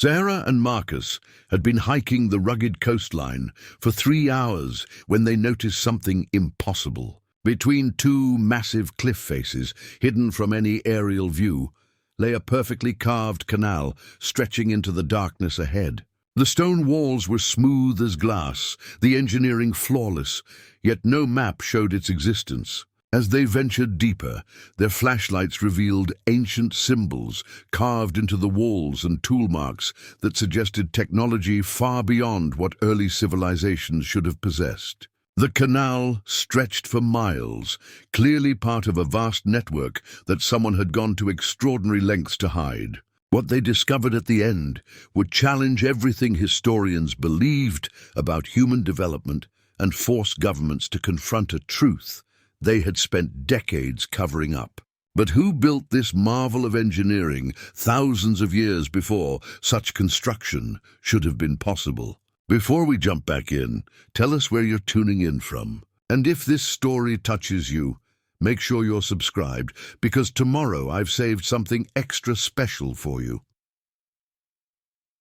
Sarah and Marcus had been hiking the rugged coastline for 3 hours when they noticed something impossible. Between two massive cliff faces, hidden from any aerial view, lay a perfectly carved canal stretching into the darkness ahead. The stone walls were smooth as glass, the engineering flawless, yet no map showed its existence. As they ventured deeper, their flashlights revealed ancient symbols carved into the walls and tool marks that suggested technology far beyond what early civilizations should have possessed. The canal stretched for miles, clearly part of a vast network that someone had gone to extraordinary lengths to hide. What they discovered at the end would challenge everything historians believed about human development and force governments to confront a truth they had spent decades covering up. But who built this marvel of engineering thousands of years before such construction should have been possible? Before we jump back in, tell us where you're tuning in from. And if this story touches you, make sure you're subscribed, because tomorrow I've saved something extra special for you.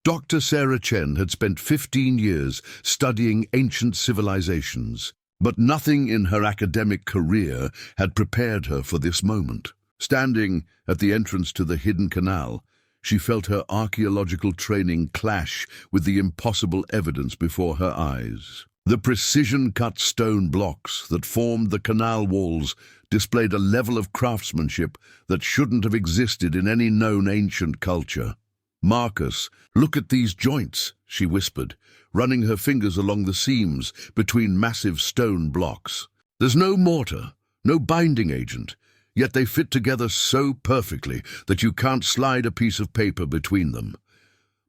Dr. Sarah Chen had spent 15 years studying ancient civilizations, but nothing in her academic career had prepared her for this moment. Standing at the entrance to the hidden canal, she felt her archaeological training clash with the impossible evidence before her eyes. The precision-cut stone blocks that formed the canal walls displayed a level of craftsmanship that shouldn't have existed in any known ancient culture. "Marcus, look at these joints," she whispered, running her fingers along the seams between massive stone blocks. "There's no mortar, no binding agent, yet they fit together so perfectly that you can't slide a piece of paper between them."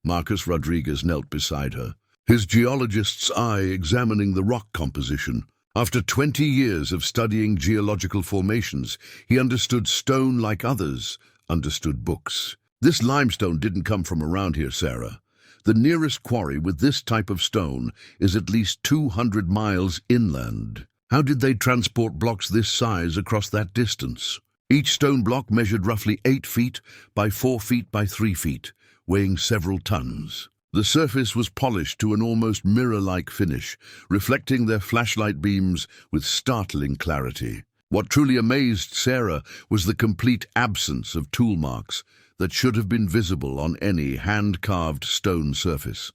Marcus Rodriguez knelt beside her, his geologist's eye examining the rock composition. After 20 years of studying geological formations, he understood stone like others understood books. "This limestone didn't come from around here, Sarah. The nearest quarry with this type of stone is at least 200 miles inland. How did they transport blocks this size across that distance?" Each stone block measured roughly 8 feet by 4 feet by 3 feet, weighing several tons. The surface was polished to an almost mirror-like finish, reflecting their flashlight beams with startling clarity. What truly amazed Sarah was the complete absence of tool marks that should have been visible on any hand-carved stone surface.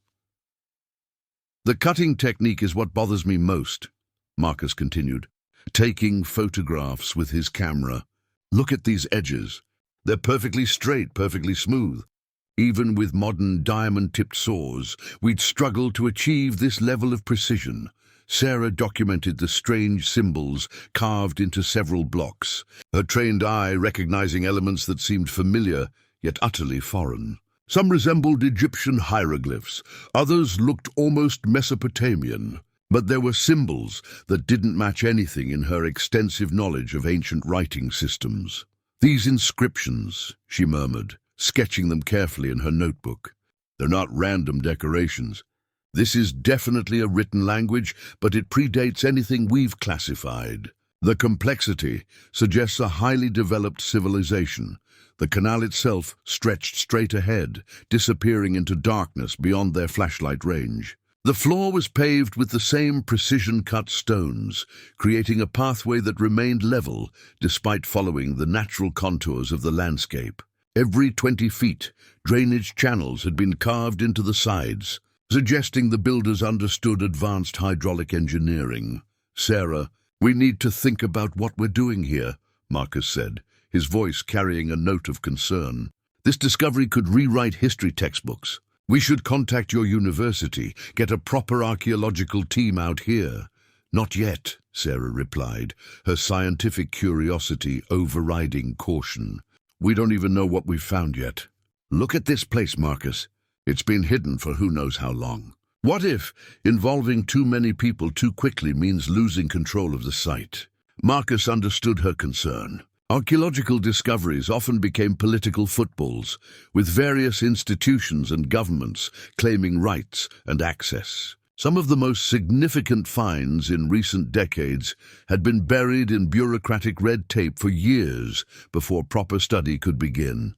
"The cutting technique is what bothers me most," Marcus continued, taking photographs with his camera. "Look at these edges. They're perfectly straight, perfectly smooth. Even with modern diamond-tipped saws, we'd struggle to achieve this level of precision." Sarah documented the strange symbols carved into several blocks, her trained eye recognizing elements that seemed familiar yet utterly foreign. Some resembled Egyptian hieroglyphs, others looked almost Mesopotamian, but there were symbols that didn't match anything in her extensive knowledge of ancient writing systems. "These inscriptions," she murmured, sketching them carefully in her notebook. "They're not random decorations. This is definitely a written language, but it predates anything we've classified. The complexity suggests a highly developed civilization. The canal itself stretched straight ahead, disappearing into darkness beyond their flashlight range. The floor was paved with the same precision-cut stones, creating a pathway that remained level despite following the natural contours of the landscape. Every 20 feet, drainage channels had been carved into the sides, suggesting the builders understood advanced hydraulic engineering. "Sarah, we need to think about what we're doing here," Marcus said, his voice carrying a note of concern. "This discovery could rewrite history textbooks. We should contact your university, get a proper archaeological team out here." "Not yet," Sarah replied, her scientific curiosity overriding caution. "We don't even know what we've found yet. Look at this place, Marcus. It's been hidden for who knows how long. What if involving too many people too quickly means losing control of the site?" Marcus understood her concern. Archaeological discoveries often became political footballs, with various institutions and governments claiming rights and access. Some of the most significant finds in recent decades had been buried in bureaucratic red tape for years before proper study could begin.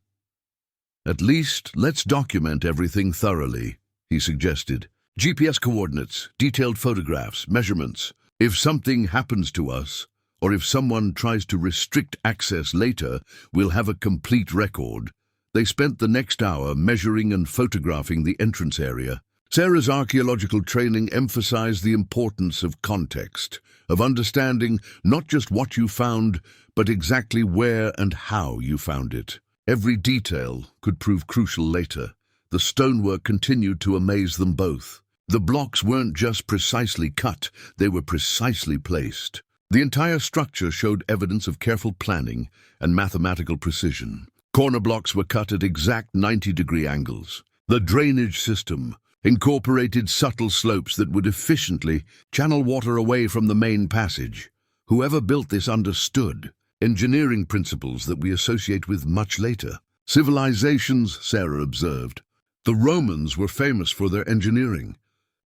At least, let's document everything thoroughly, he suggested. GPS coordinates, detailed photographs, measurements. If something happens to us, or if someone tries to restrict access later, we'll have a complete record. They spent the next hour measuring and photographing the entrance area. Sarah's archaeological training emphasized the importance of context, of understanding not just what you found, but exactly where and how you found it. Every detail could prove crucial later. The stonework continued to amaze them both. The blocks weren't just precisely cut, they were precisely placed. The entire structure showed evidence of careful planning and mathematical precision. Corner blocks were cut at exact 90-degree angles. The drainage system incorporated subtle slopes that would efficiently channel water away from the main passage. Whoever built this understood engineering principles that we associate with much later civilizations, Sarah observed. The Romans were famous for their engineering,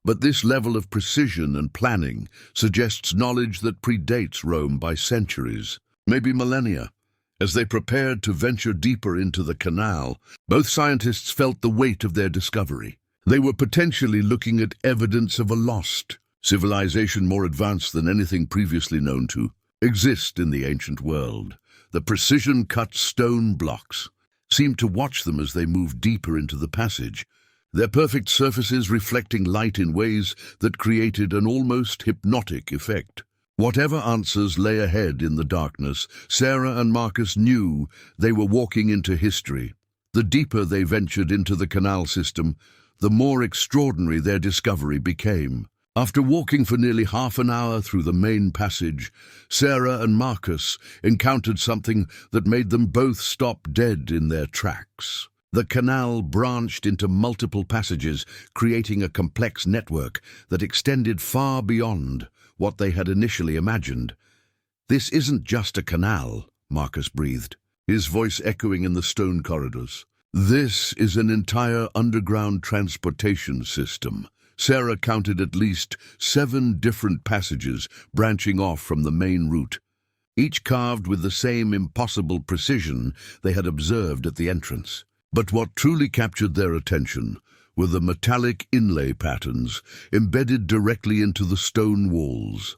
but this level of precision and planning suggests knowledge that predates Rome by centuries, maybe millennia. As they prepared to venture deeper into the Canal, both scientists felt the weight of their discovery. They were potentially looking at evidence of a lost civilization more advanced than anything previously known to exist in the ancient world. The precision-cut stone blocks seemed to watch them as they moved deeper into the passage, their perfect surfaces reflecting light in ways that created an almost hypnotic effect. Whatever answers lay ahead in the darkness, Sarah and Marcus knew they were walking into history. The deeper they ventured into the canal system, the more extraordinary their discovery became. After walking for nearly half an hour through the main passage, Sarah and Marcus encountered something that made them both stop dead in their tracks. The canal branched into multiple passages, creating a complex network that extended far beyond what they had initially imagined. "This isn't just a canal," Marcus breathed, his voice echoing in the stone corridors. "This is an entire underground transportation system." Sarah counted at least 7 different passages branching off from the main route, each carved with the same impossible precision they had observed at the entrance. But what truly captured their attention were the metallic inlay patterns embedded directly into the stone walls.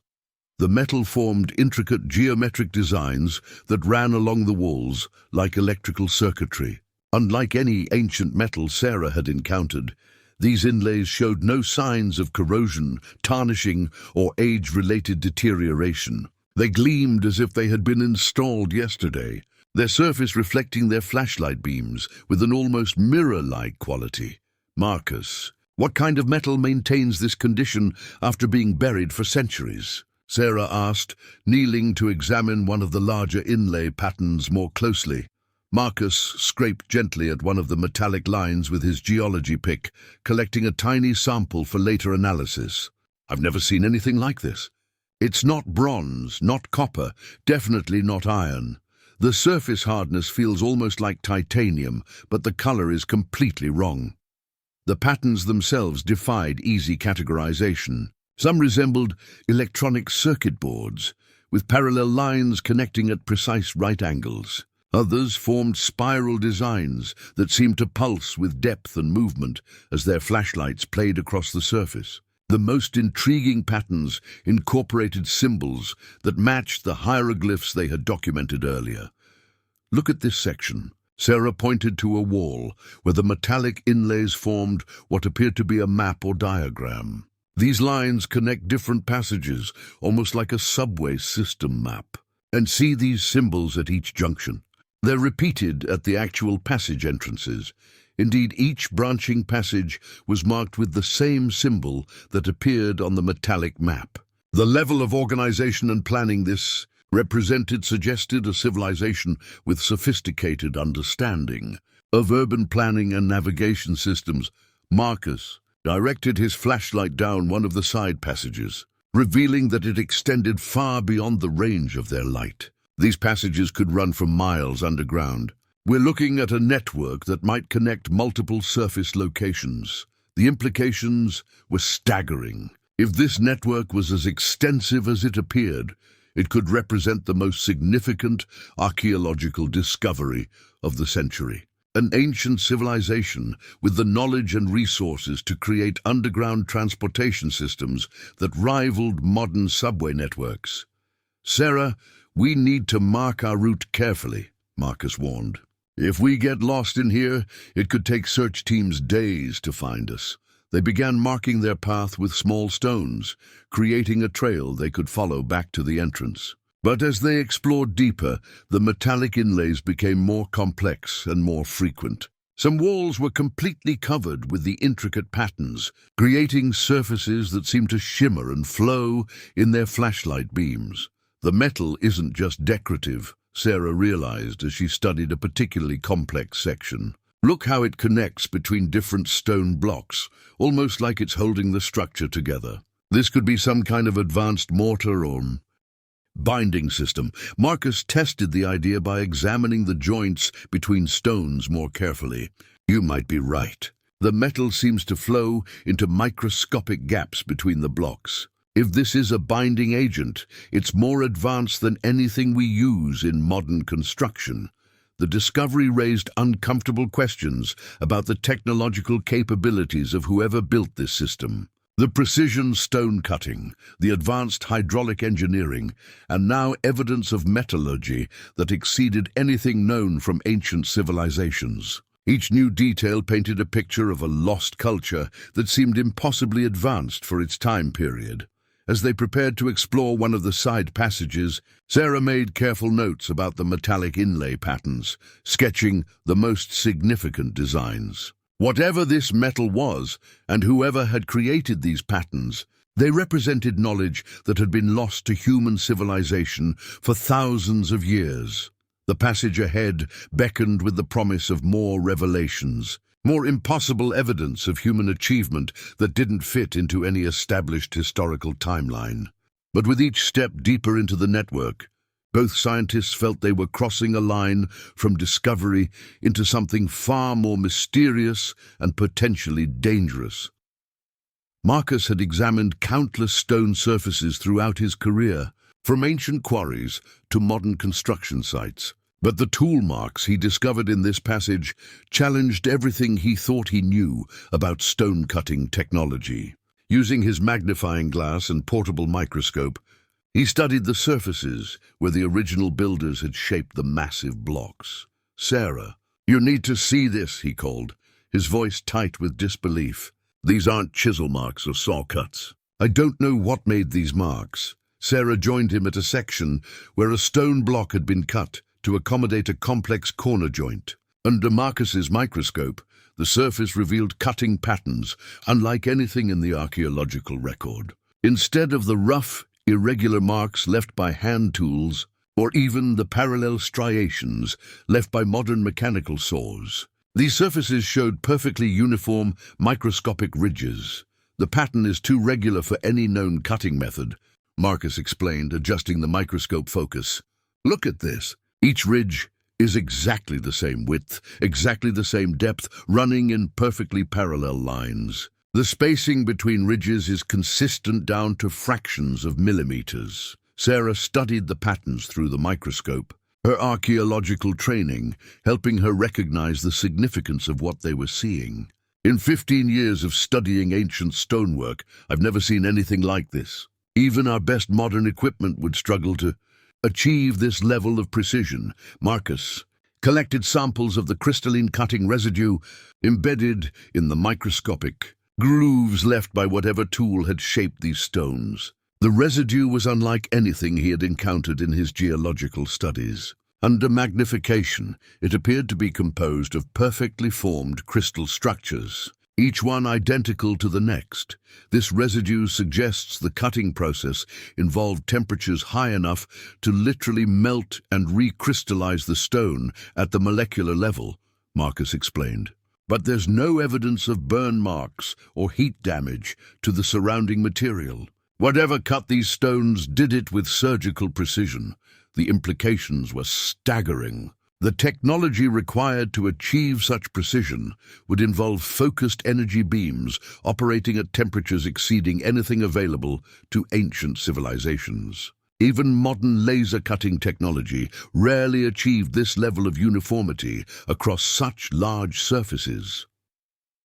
The metal formed intricate geometric designs that ran along the walls like electrical circuitry. Unlike any ancient metal Sarah had encountered, these inlays showed no signs of corrosion, tarnishing, or age-related deterioration. They gleamed as if they had been installed yesterday, their surface reflecting their flashlight beams with an almost mirror-like quality. "Marcus, what kind of metal maintains this condition after being buried for centuries?" Sarah asked, kneeling to examine one of the larger inlay patterns more closely. Marcus scraped gently at one of the metallic lines with his geology pick, collecting a tiny sample for later analysis. "I've never seen anything like this. It's not bronze, not copper, definitely not iron. The surface hardness feels almost like titanium, but the color is completely wrong." The patterns themselves defied easy categorization. Some resembled electronic circuit boards, with parallel lines connecting at precise right angles. Others formed spiral designs that seemed to pulse with depth and movement as their flashlights played across the surface. The most intriguing patterns incorporated symbols that matched the hieroglyphs they had documented earlier. "Look at this section." Sarah pointed to a wall where the metallic inlays formed what appeared to be a map or diagram. These lines connect different passages, almost like a subway system map. "And see these symbols at each junction. They're repeated at the actual passage entrances. Indeed, each branching passage was marked with the same symbol that appeared on the metallic map. The level of organization and planning this represented suggested a civilization with sophisticated understanding of urban planning and navigation systems. Marcus directed his flashlight down one of the side passages, revealing that it extended far beyond the range of their light. These passages could run for miles underground. "We're looking at a network that might connect multiple surface locations." The implications were staggering. If this network was as extensive as it appeared, it could represent the most significant archaeological discovery of the century. An ancient civilization with the knowledge and resources to create underground transportation systems that rivaled modern subway networks. "Sarah, we need to mark our route carefully," Marcus warned. "If we get lost in here, it could take search teams days to find us." They began marking their path with small stones, creating a trail they could follow back to the entrance. But as they explored deeper, the metallic inlays became more complex and more frequent. Some walls were completely covered with the intricate patterns, creating surfaces that seemed to shimmer and flow in their flashlight beams. The metal isn't just decorative, Sarah realized as she studied a particularly complex section. Look how it connects between different stone blocks, almost like it's holding the structure together. This could be some kind of advanced mortar or binding system. Marcus tested the idea by examining the joints between stones more carefully. "You might be right. The metal seems to flow into microscopic gaps between the blocks. If this is a binding agent, it's more advanced than anything we use in modern construction." The discovery raised uncomfortable questions about the technological capabilities of whoever built this system. The precision stone cutting, the advanced hydraulic engineering, and now evidence of metallurgy that exceeded anything known from ancient civilizations. Each new detail painted a picture of a lost culture that seemed impossibly advanced for its time period. As they prepared to explore one of the side passages, Sarah made careful notes about the metallic inlay patterns, sketching the most significant designs. Whatever this metal was, and whoever had created these patterns, they represented knowledge that had been lost to human civilization for thousands of years. The passage ahead beckoned with the promise of more revelations, more impossible evidence of human achievement that didn't fit into any established historical timeline. But with each step deeper into the network, both scientists felt they were crossing a line from discovery into something far more mysterious and potentially dangerous. Marcus had examined countless stone surfaces throughout his career, from ancient quarries to modern construction sites. But the tool marks he discovered in this passage challenged everything he thought he knew about stone-cutting technology. Using his magnifying glass and portable microscope, he studied the surfaces where the original builders had shaped the massive blocks. "Sarah, you need to see this," he called, his voice tight with disbelief. "These aren't chisel marks or saw cuts. I don't know what made these marks." Sarah joined him at a section where a stone block had been cut to accommodate a complex corner joint. Under Marcus's microscope, the surface revealed cutting patterns unlike anything in the archaeological record. Instead of the rough, irregular marks left by hand tools, or even the parallel striations left by modern mechanical saws, these surfaces showed perfectly uniform, microscopic ridges. "The pattern is too regular for any known cutting method," Marcus explained, adjusting the microscope focus. "Look at this. Each ridge is exactly the same width, exactly the same depth, running in perfectly parallel lines. The spacing between ridges is consistent down to fractions of millimeters." Sarah studied the patterns through the microscope, her archaeological training helping her recognize the significance of what they were seeing. "In 15 years of studying ancient stonework, I've never seen anything like this. Even our best modern equipment would struggle to achieve this level of precision." Marcus collected samples of the crystalline cutting residue embedded in the microscopic grooves left by whatever tool had shaped these stones. The residue was unlike anything he had encountered in his geological studies. Under magnification, it appeared to be composed of perfectly formed crystal structures, each one identical to the next. This residue suggests the cutting process involved temperatures high enough to literally melt and recrystallize the stone at the molecular level, Marcus explained. But there's no evidence of burn marks or heat damage to the surrounding material. Whatever cut these stones did it with surgical precision. The implications were staggering. The technology required to achieve such precision would involve focused energy beams operating at temperatures exceeding anything available to ancient civilizations. Even modern laser cutting technology rarely achieved this level of uniformity across such large surfaces.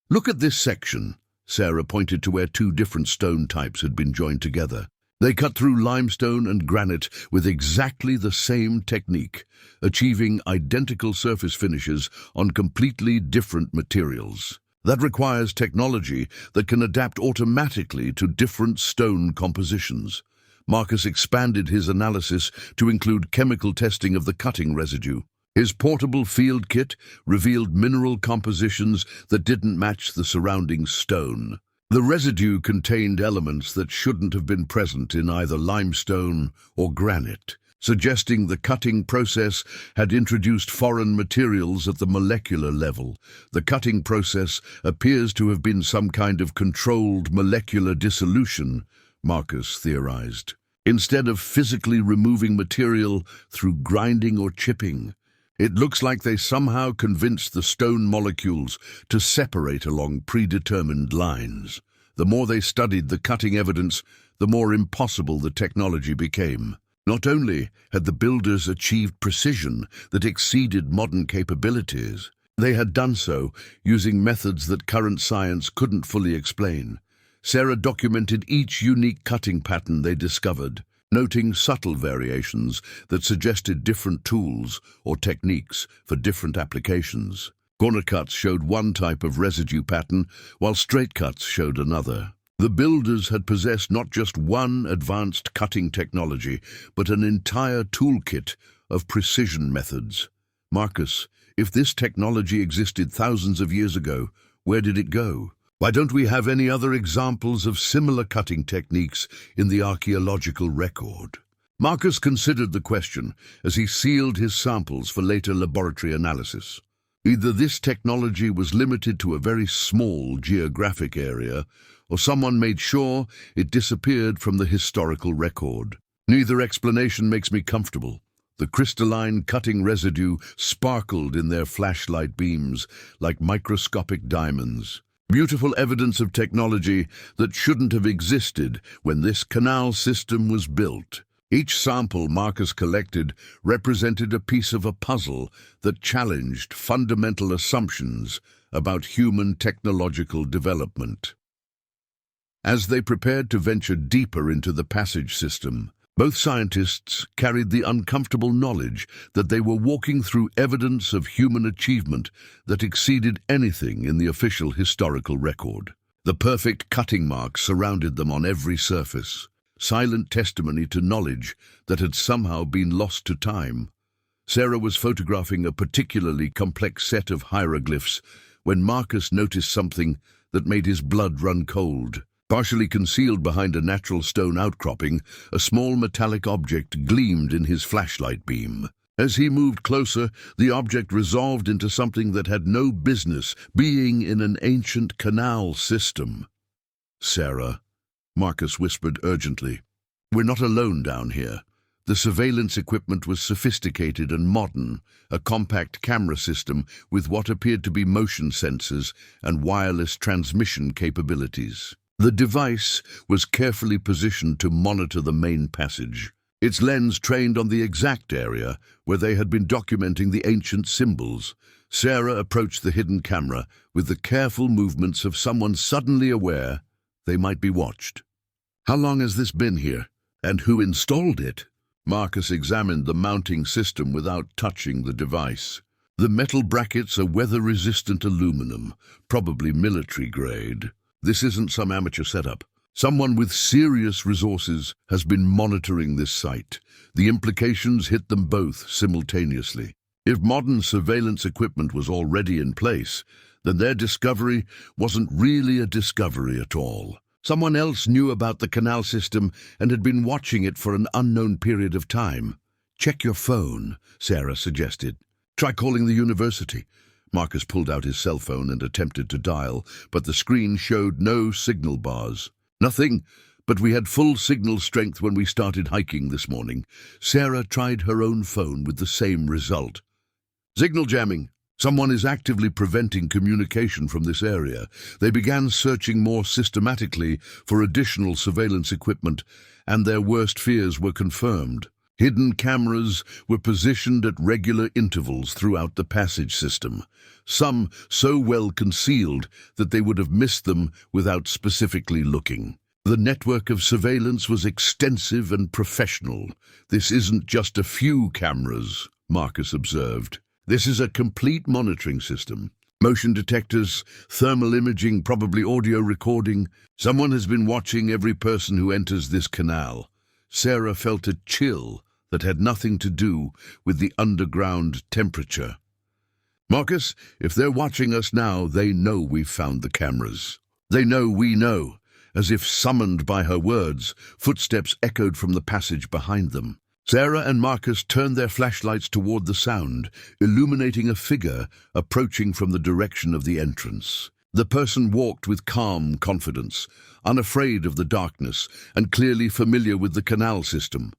"Look at this section." Sarah pointed to where two different stone types had been joined together. They cut through limestone and granite with exactly the same technique, achieving identical surface finishes on completely different materials. That requires technology that can adapt automatically to different stone compositions. Marcus expanded his analysis to include chemical testing of the cutting residue. His portable field kit revealed mineral compositions that didn't match the surrounding stone. The residue contained elements that shouldn't have been present in either limestone or granite, suggesting the cutting process had introduced foreign materials at the molecular level. The cutting process appears to have been some kind of controlled molecular dissolution, Marcus theorized, instead of physically removing material through grinding or chipping. It looks like they somehow convinced the stone molecules to separate along predetermined lines. The more they studied the cutting evidence, the more impossible the technology became. Not only had the builders achieved precision that exceeded modern capabilities, they had done so using methods that current science couldn't fully explain. Sarah documented each unique cutting pattern they discovered, noting subtle variations that suggested different tools or techniques for different applications. Corner cuts showed one type of residue pattern, while straight cuts showed another. The builders had possessed not just one advanced cutting technology, but an entire toolkit of precision methods. Marcus, if this technology existed thousands of years ago, where did it go? Why don't we have any other examples of similar cutting techniques in the archaeological record? Marcus considered the question as he sealed his samples for later laboratory analysis. Either this technology was limited to a very small geographic area, or someone made sure it disappeared from the historical record. Neither explanation makes me comfortable. The crystalline cutting residue sparkled in their flashlight beams like microscopic diamonds. Beautiful evidence of technology that shouldn't have existed when this canal system was built. Each sample Marcus collected represented a piece of a puzzle that challenged fundamental assumptions about human technological development. As they prepared to venture deeper into the passage system, both scientists carried the uncomfortable knowledge that they were walking through evidence of human achievement that exceeded anything in the official historical record. The perfect cutting marks surrounded them on every surface, silent testimony to knowledge that had somehow been lost to time. Sarah was photographing a particularly complex set of hieroglyphs when Marcus noticed something that made his blood run cold. Partially concealed behind a natural stone outcropping, a small metallic object gleamed in his flashlight beam. As he moved closer, the object resolved into something that had no business being in an ancient canal system. "Sarah," Marcus whispered urgently, "we're not alone down here." The surveillance equipment was sophisticated and modern, a compact camera system with what appeared to be motion sensors and wireless transmission capabilities. The device was carefully positioned to monitor the main passage, its lens trained on the exact area where they had been documenting the ancient symbols. Sarah approached the hidden camera with the careful movements of someone suddenly aware they might be watched. "How long has this been here? And who installed it?" Marcus examined the mounting system without touching the device. The metal brackets are weather-resistant aluminum, probably military grade. This isn't some amateur setup. Someone with serious resources has been monitoring this site. The implications hit them both simultaneously. If modern surveillance equipment was already in place, then their discovery wasn't really a discovery at all. Someone else knew about the canal system and had been watching it for an unknown period of time. "Check your phone," Sarah suggested. "Try calling the university." Marcus pulled out his cell phone and attempted to dial, but the screen showed no signal bars. "Nothing, but we had full signal strength when we started hiking this morning." Sarah tried her own phone with the same result. "Signal jamming," Someone is actively preventing communication from this area. They began searching more systematically for additional surveillance equipment, and their worst fears were confirmed. Hidden cameras were positioned at regular intervals throughout the passage system, some so well concealed that they would have missed them without specifically looking. The network of surveillance was extensive and professional. "This isn't just a few cameras," Marcus observed. "This is a complete monitoring system. Motion detectors, thermal imaging, probably audio recording. Someone has been watching every person who enters this canal." Sarah felt a chill that had nothing to do with the underground temperature. "Marcus, if they're watching us now, they know we've found the cameras. They know we know." As if summoned by her words, footsteps echoed from the passage behind them. Sarah and Marcus turned their flashlights toward the sound, illuminating a figure approaching from the direction of the entrance. The person walked with calm confidence, unafraid of the darkness, and clearly familiar with the canal system.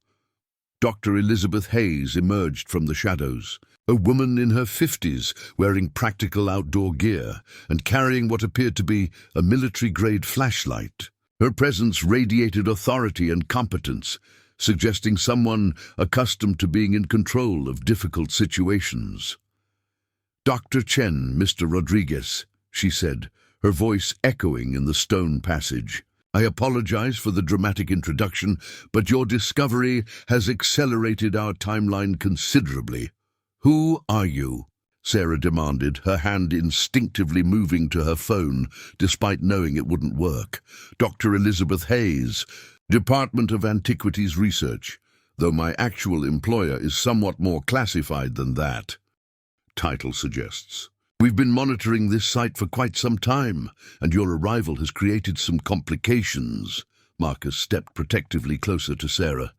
Dr. Elizabeth Hayes emerged from the shadows, a woman in her 50s wearing practical outdoor gear and carrying what appeared to be a military-grade flashlight. Her presence radiated authority and competence, suggesting someone accustomed to being in control of difficult situations. "Dr. Chen, Mr. Rodriguez," she said, her voice echoing in the stone passage. "I apologize for the dramatic introduction, but your discovery has accelerated our timeline considerably." "Who are you?" Sarah demanded, her hand instinctively moving to her phone, despite knowing it wouldn't work. "Dr. Elizabeth Hayes, Department of Antiquities Research, though my actual employer is somewhat more classified than that," title suggests. "We've been monitoring this site for quite some time, and your arrival has created some complications." Marcus stepped protectively closer to Sarah.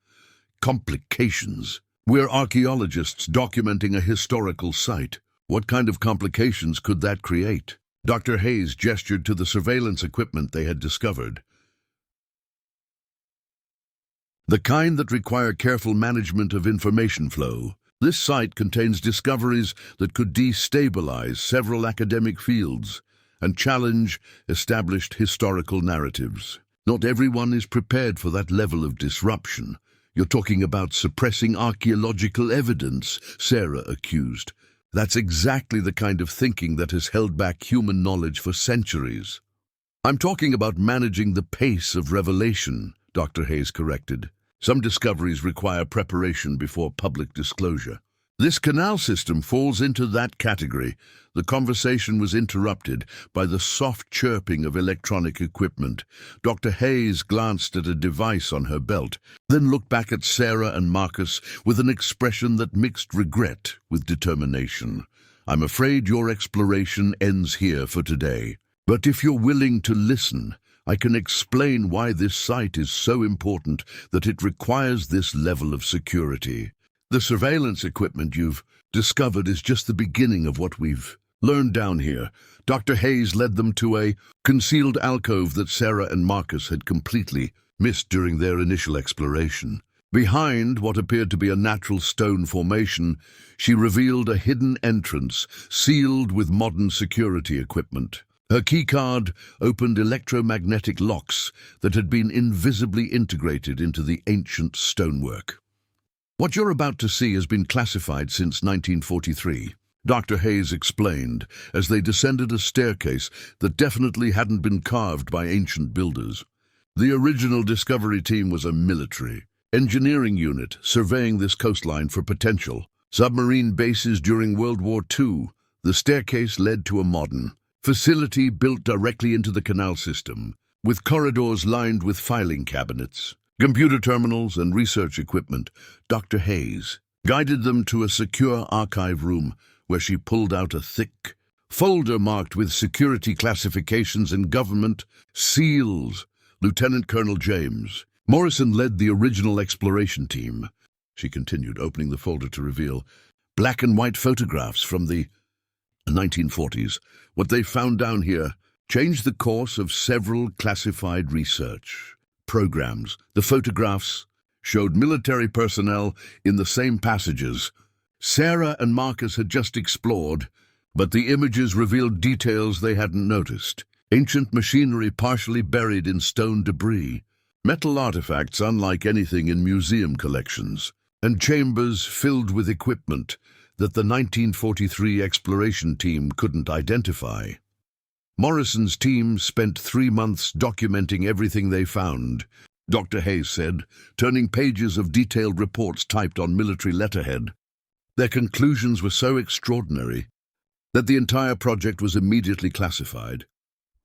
"Complications? We're archaeologists documenting a historical site. What kind of complications could that create?" Dr. Hayes gestured to the surveillance equipment they had discovered. "The kind that require careful management of information flow. This site contains discoveries that could destabilize several academic fields and challenge established historical narratives. Not everyone is prepared for that level of disruption." "You're talking about suppressing archaeological evidence," Sarah accused. "That's exactly the kind of thinking that has held back human knowledge for centuries." "I'm talking about managing the pace of revelation," Dr. Hayes corrected. "Some discoveries require preparation before public disclosure." "This canal system falls into that category." The conversation was interrupted by the soft chirping of electronic equipment. Dr. Hayes glanced at a device on her belt, then looked back at Sarah and Marcus with an expression that mixed regret with determination. "I'm afraid your exploration ends here for today. But if you're willing to listen, I can explain why this site is so important that it requires this level of security. The surveillance equipment you've discovered is just the beginning of what we've learned down here." Dr. Hayes led them to a concealed alcove that Sarah and Marcus had completely missed during their initial exploration. Behind what appeared to be a natural stone formation, she revealed a hidden entrance sealed with modern security equipment. Her keycard opened electromagnetic locks that had been invisibly integrated into the ancient stonework. "What you're about to see has been classified since 1943, Dr. Hayes explained as they descended a staircase that definitely hadn't been carved by ancient builders. The original discovery team was a military engineering unit surveying this coastline for potential submarine bases during World War II. The staircase led to a modern facility built directly into the canal system, with corridors lined with filing cabinets, computer terminals, and research equipment. Dr. Hayes guided them to a secure archive room where she pulled out a thick folder marked with security classifications and government seals. Lieutenant Colonel James Morrison led the original exploration team. She continued, opening the folder to reveal black and white photographs from the 1940s. What they found down here changed the course of several classified research programs. The photographs showed military personnel in the same passages Sarah and Marcus had just explored, But the images revealed details they hadn't noticed. Ancient machinery partially buried in stone debris, metal artifacts unlike anything in museum collections, and chambers filled with equipment that the 1943 exploration team couldn't identify. Morrison's team spent 3 months documenting everything they found, Dr. Hayes said, turning pages of detailed reports typed on military letterhead. Their conclusions were so extraordinary that the entire project was immediately classified.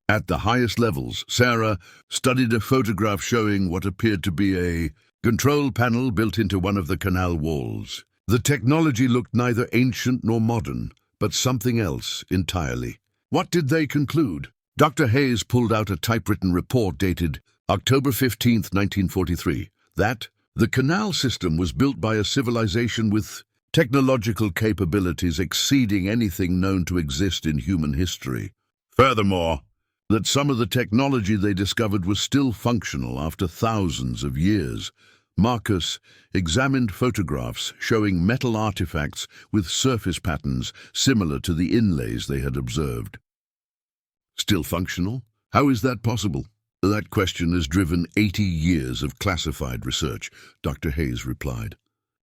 At the highest levels, Sarah studied a photograph showing what appeared to be a control panel built into one of the canal walls. The technology looked neither ancient nor modern, but something else entirely. What did they conclude? Dr. Hayes pulled out a typewritten report dated October 15, 1943, that the canal system was built by a civilization with technological capabilities exceeding anything known to exist in human history. Furthermore, that some of the technology they discovered was still functional after thousands of years. Marcus examined photographs showing metal artifacts with surface patterns similar to the inlays they had observed. Still functional? How is that possible? That question has driven 80 years of classified research, Dr. Hayes replied.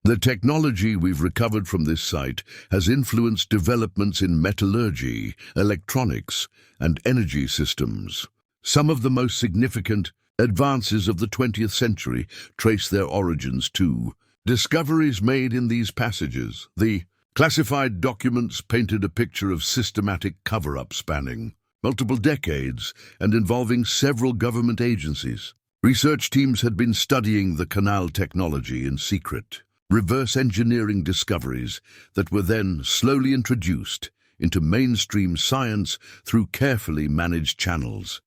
The technology we've recovered from this site has influenced developments in metallurgy, electronics, and energy systems. Some of the most significant advances of the 20th century trace their origins to discoveries made in these passages. The classified documents painted a picture of systematic cover-up spanning multiple decades and involving several government agencies. Research teams had been studying the canal technology in secret, reverse engineering discoveries that were then slowly introduced into mainstream science through carefully managed channels.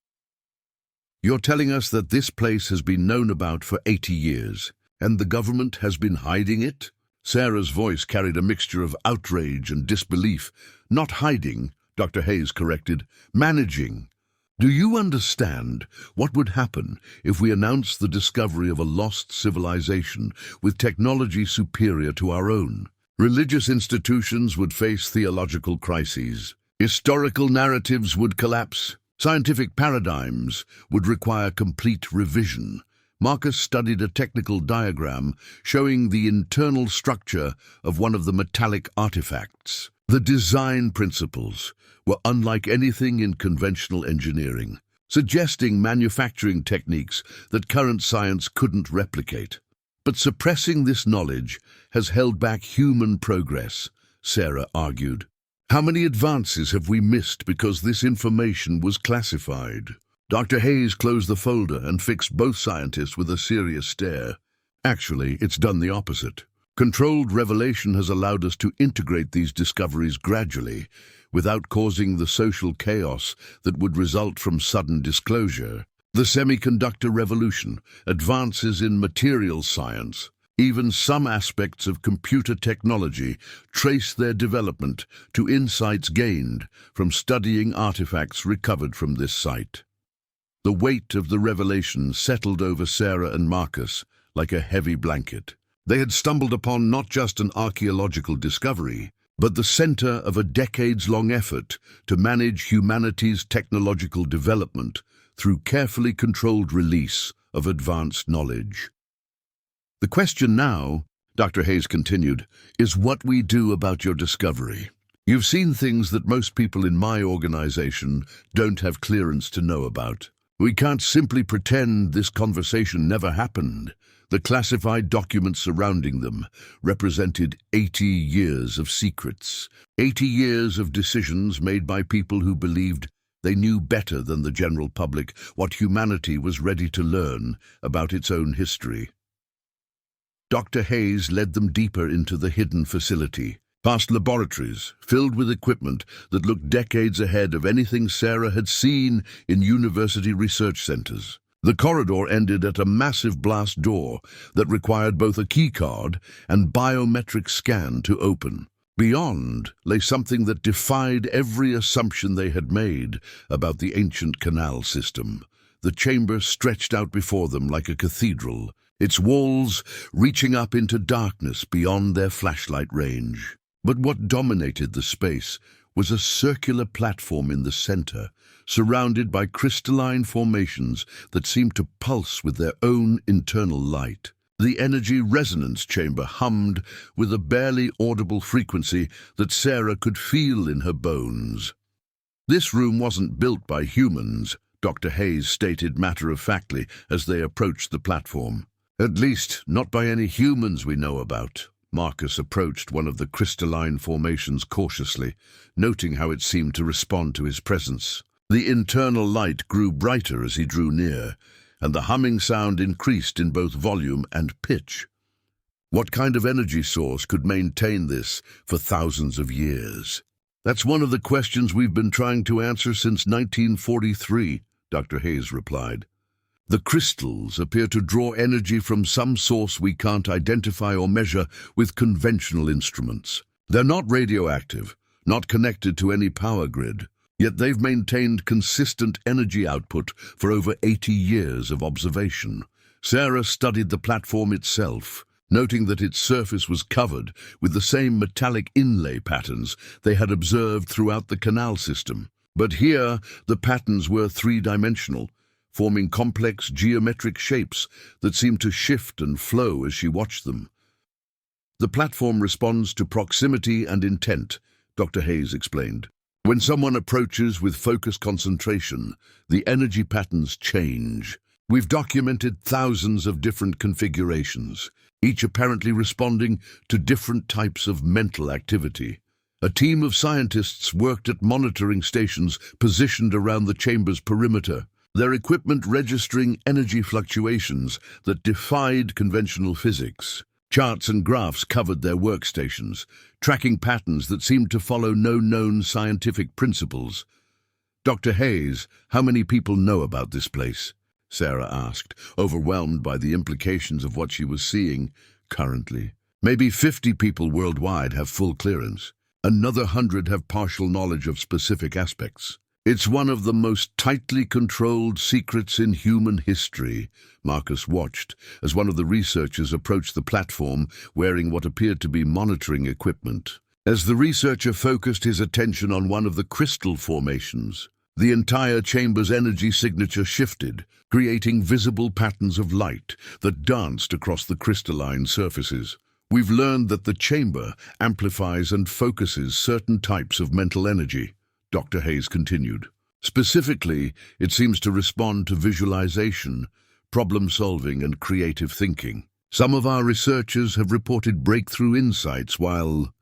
You're telling us that this place has been known about for 80 years, and the government has been hiding it? Sarah's voice carried a mixture of outrage and disbelief. Not hiding, Dr. Hayes corrected, managing. Do you understand what would happen if we announced the discovery of a lost civilization with technology superior to our own? Religious institutions would face theological crises. Historical narratives would collapse. Scientific paradigms would require complete revision. Marcus studied a technical diagram showing the internal structure of one of the metallic artifacts. The design principles were unlike anything in conventional engineering, suggesting manufacturing techniques that current science couldn't replicate. But suppressing this knowledge has held back human progress, Sarah argued. How many advances have we missed because this information was classified? Dr. Hayes closed the folder and fixed both scientists with a serious stare. Actually, it's done the opposite. Controlled revelation has allowed us to integrate these discoveries gradually, without causing the social chaos that would result from sudden disclosure. The semiconductor revolution, advances in materials science, even some aspects of computer technology trace their development to insights gained from studying artifacts recovered from this site. The weight of the revelation settled over Sarah and Marcus like a heavy blanket. They had stumbled upon not just an archaeological discovery, but the center of a decades-long effort to manage humanity's technological development through carefully controlled release of advanced knowledge. The question now, Dr. Hayes continued, is what we do about your discovery. You've seen things that most people in my organization don't have clearance to know about. We can't simply pretend this conversation never happened. The classified documents surrounding them represented 80 years of secrets, 80 years of decisions made by people who believed they knew better than the general public what humanity was ready to learn about its own history. Dr. Hayes led them deeper into the hidden facility, past laboratories filled with equipment that looked decades ahead of anything Sarah had seen in university research centers. The corridor ended at a massive blast door that required both a keycard and biometric scan to open. Beyond lay something that defied every assumption they had made about the ancient canal system. The chamber stretched out before them like a cathedral, its walls reaching up into darkness beyond their flashlight range. But what dominated the space was a circular platform in the center, surrounded by crystalline formations that seemed to pulse with their own internal light. The energy resonance chamber hummed with a barely audible frequency that Sarah could feel in her bones. This room wasn't built by humans, Dr. Hayes stated matter-of-factly as they approached the platform. At least, not by any humans we know about. Marcus approached one of the crystalline formations cautiously, noting how it seemed to respond to his presence. The internal light grew brighter as he drew near, and the humming sound increased in both volume and pitch. What kind of energy source could maintain this for thousands of years? That's one of the questions we've been trying to answer since 1943, Dr. Hayes replied. The crystals appear to draw energy from some source we can't identify or measure with conventional instruments. They're not radioactive, not connected to any power grid, yet they've maintained consistent energy output for over 80 years of observation. Sarah studied the platform itself, noting that its surface was covered with the same metallic inlay patterns they had observed throughout the Canal system. But here, the patterns were three-dimensional, forming complex geometric shapes that seemed to shift and flow as she watched them. The platform responds to proximity and intent, Dr. Hayes explained. When someone approaches with focused concentration, the energy patterns change. We've documented thousands of different configurations, each apparently responding to different types of mental activity. A team of scientists worked at monitoring stations positioned around the chamber's perimeter, their equipment registering energy fluctuations that defied conventional physics. Charts and graphs covered their workstations, tracking patterns that seemed to follow no known scientific principles. Dr. Hayes, how many people know about this place? Sarah asked, overwhelmed by the implications of what she was seeing currently. Maybe 50 people worldwide have full clearance. Another 100 have partial knowledge of specific aspects. It's one of the most tightly controlled secrets in human history. Marcus watched as one of the researchers approached the platform wearing what appeared to be monitoring equipment. As the researcher focused his attention on one of the crystal formations, the entire chamber's energy signature shifted, creating visible patterns of light that danced across the crystalline surfaces. We've learned that the chamber amplifies and focuses certain types of mental energy, Dr. Hayes continued. Specifically, it seems to respond to visualization, problem-solving, and creative thinking. Some of our researchers have reported breakthrough insights while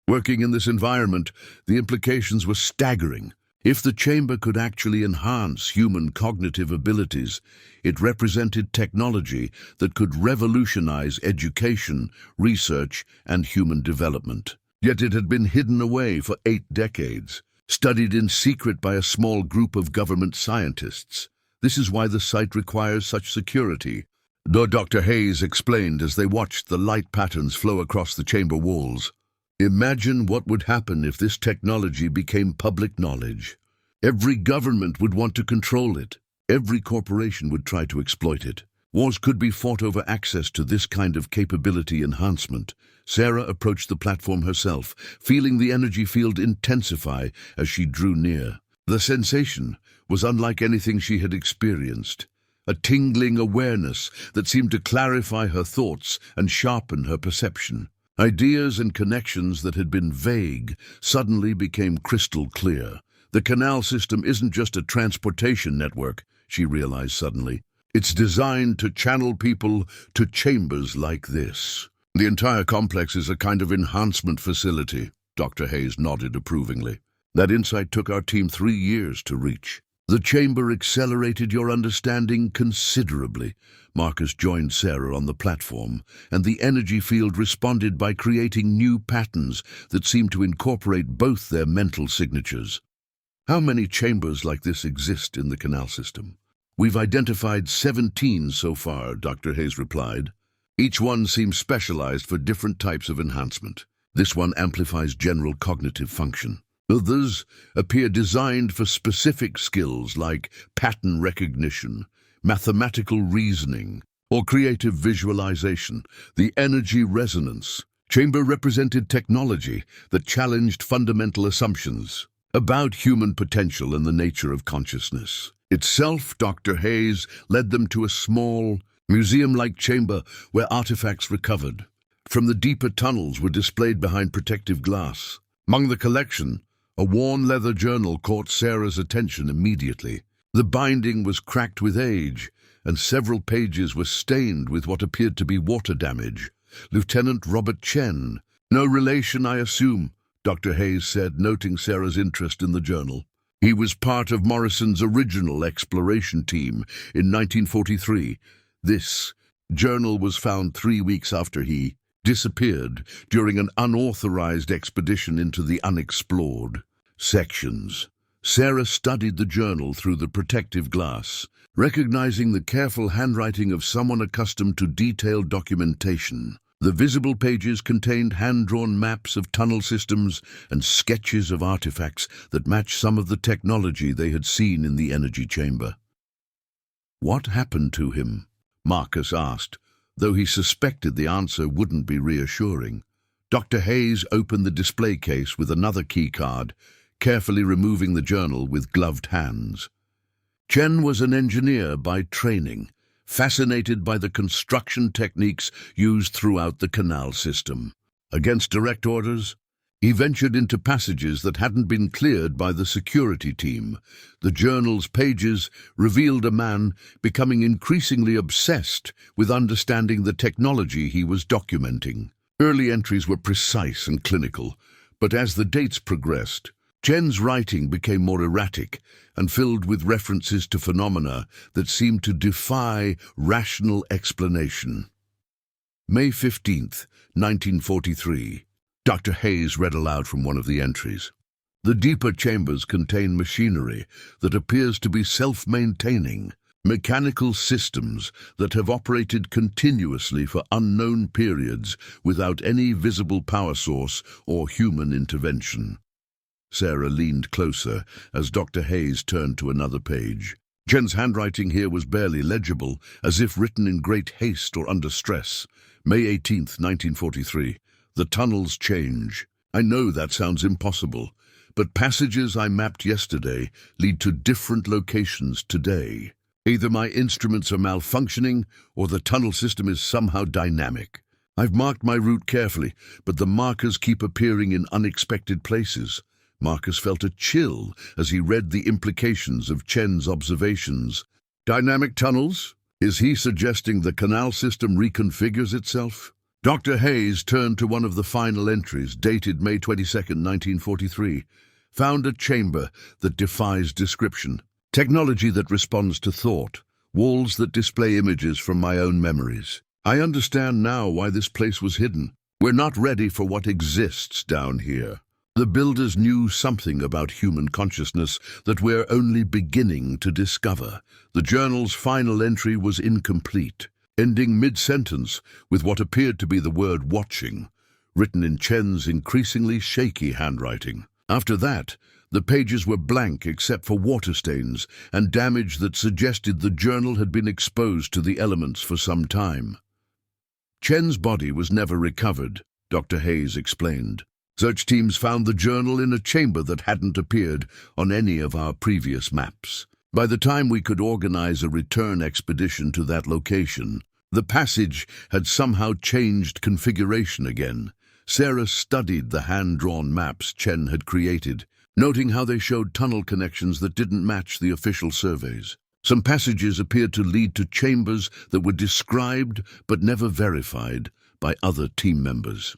working in this environment. The implications were staggering. If the chamber could actually enhance human cognitive abilities, it represented technology that could revolutionize education, research, and human development. Yet it had been hidden away for 8 decades, studied in secret by a small group of government scientists. This is why the site requires such security, Dr. Hayes explained as they watched the light patterns flow across the chamber walls. Imagine what would happen if this technology became public knowledge. Every government would want to control it. Every corporation would try to exploit it. Wars could be fought over access to this kind of capability enhancement. Sarah approached the platform herself, feeling the energy field intensify as she drew near. The sensation was unlike anything she had experienced. A tingling awareness that seemed to clarify her thoughts and sharpen her perception. Ideas and connections that had been vague suddenly became crystal clear. The Canal system isn't just a transportation network, she realized suddenly. It's designed to channel people to chambers like this. The entire complex is a kind of enhancement facility, Dr. Hayes nodded approvingly. That insight took our team 3 years to reach. The chamber accelerated your understanding considerably. Marcus joined Sarah on the platform, and the energy field responded by creating new patterns that seemed to incorporate both their mental signatures. How many chambers like this exist in the Canal system? We've identified 17 so far, Dr. Hayes replied. Each one seems specialized for different types of enhancement. This one amplifies general cognitive function. Others appear designed for specific skills like pattern recognition, mathematical reasoning, or creative visualization. The energy resonance chamber represented technology that challenged fundamental assumptions about human potential and the nature of consciousness. Itself, Dr. Hayes led them to a small, museum-like chamber where artifacts recovered from the deeper tunnels were displayed behind protective glass. Among the collection, a worn leather journal caught Sarah's attention immediately. The binding was cracked with age, and several pages were stained with what appeared to be water damage. Lieutenant Robert Chen. No relation, I assume, Dr. Hayes said, noting Sarah's interest in the journal. He was part of Morrison's original exploration team in 1943. This journal was found 3 weeks after he disappeared during an unauthorized expedition into the unexplored sections. Sarah studied the journal through the protective glass, recognizing the careful handwriting of someone accustomed to detailed documentation. The visible pages contained hand-drawn maps of tunnel systems and sketches of artifacts that matched some of the technology they had seen in the energy chamber. "What happened to him?" Marcus asked, though he suspected the answer wouldn't be reassuring. Dr. Hayes opened the display case with another key card, carefully removing the journal with gloved hands. Chen was an engineer by training, fascinated by the construction techniques used throughout the Canal system. Against direct orders, he ventured into passages that hadn't been cleared by the security team. The journal's pages revealed a man becoming increasingly obsessed with understanding the technology he was documenting. Early entries were precise and clinical, but as the dates progressed, Chen's writing became more erratic and filled with references to phenomena that seemed to defy rational explanation. May 15th, 1943. Dr. Hayes read aloud from one of the entries. "The deeper chambers contain machinery that appears to be self-maintaining, mechanical systems that have operated continuously for unknown periods without any visible power source or human intervention." Sarah leaned closer as Dr. Hayes turned to another page. Chen's handwriting here was barely legible, as if written in great haste or under stress. May 18th, 1943. "The tunnels change. I know that sounds impossible, but passages I mapped yesterday lead to different locations today. Either my instruments are malfunctioning or the tunnel system is somehow dynamic. I've marked my route carefully, but the markers keep appearing in unexpected places." Marcus felt a chill as he read the implications of Chen's observations. Dynamic tunnels? Is he suggesting the Canal system reconfigures itself? Dr. Hayes turned to one of the final entries, dated May 22, 1943. "Found a chamber that defies description. Technology that responds to thought. Walls that display images from my own memories. I understand now why this place was hidden. We're not ready for what exists down here. The builders knew something about human consciousness that we're only beginning to discover." The journal's final entry was incomplete, ending mid-sentence with what appeared to be the word "watching," written in Chen's increasingly shaky handwriting. After that, the pages were blank except for water stains and damage that suggested the journal had been exposed to the elements for some time. Chen's body was never recovered, Dr. Hayes explained. Search teams found the journal in a chamber that hadn't appeared on any of our previous maps. By the time we could organize a return expedition to that location, the passage had somehow changed configuration again. Sarah studied the hand-drawn maps Chen had created, noting how they showed tunnel connections that didn't match the official surveys. Some passages appeared to lead to chambers that were described but never verified by other team members.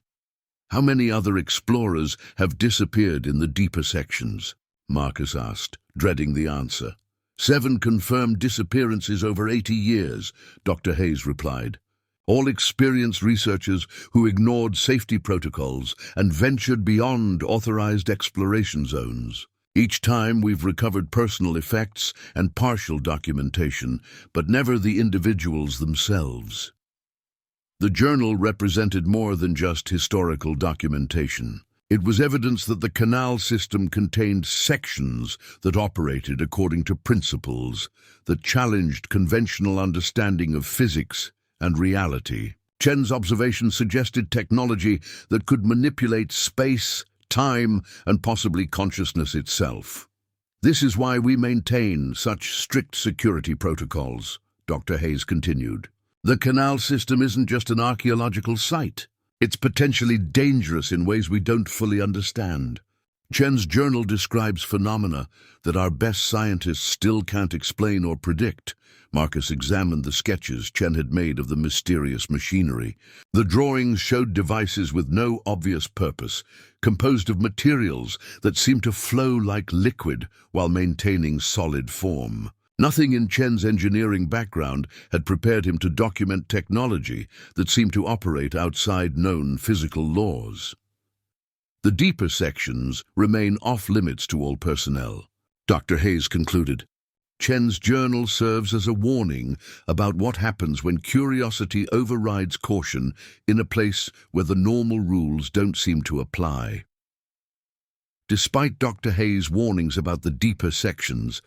"How many other explorers have disappeared in the deeper sections?" Marcus asked, dreading the answer. 7 confirmed disappearances over 80 years, Dr. Hayes replied. "All experienced researchers who ignored safety protocols and ventured beyond authorized exploration zones. Each time we've recovered personal effects and partial documentation, but never the individuals themselves." The journal represented more than just historical documentation. It was evidence that the Canal system contained sections that operated according to principles that challenged conventional understanding of physics and reality. Chen's observations suggested technology that could manipulate space, time, and possibly consciousness itself. This is why we maintain such strict security protocols, Dr. Hayes continued. The Canal system isn't just an archaeological site. It's potentially dangerous in ways we don't fully understand. Chen's journal describes phenomena that our best scientists still can't explain or predict. Marcus examined the sketches Chen had made of the mysterious machinery. The drawings showed devices with no obvious purpose, composed of materials that seemed to flow like liquid while maintaining solid form. Nothing in Chen's engineering background had prepared him to document technology that seemed to operate outside known physical laws. The deeper sections remain off-limits to all personnel, Dr. Hayes concluded. Chen's journal serves as a warning about what happens when curiosity overrides caution in a place where the normal rules don't seem to apply. Despite Dr. Hayes' warnings about the deeper sections,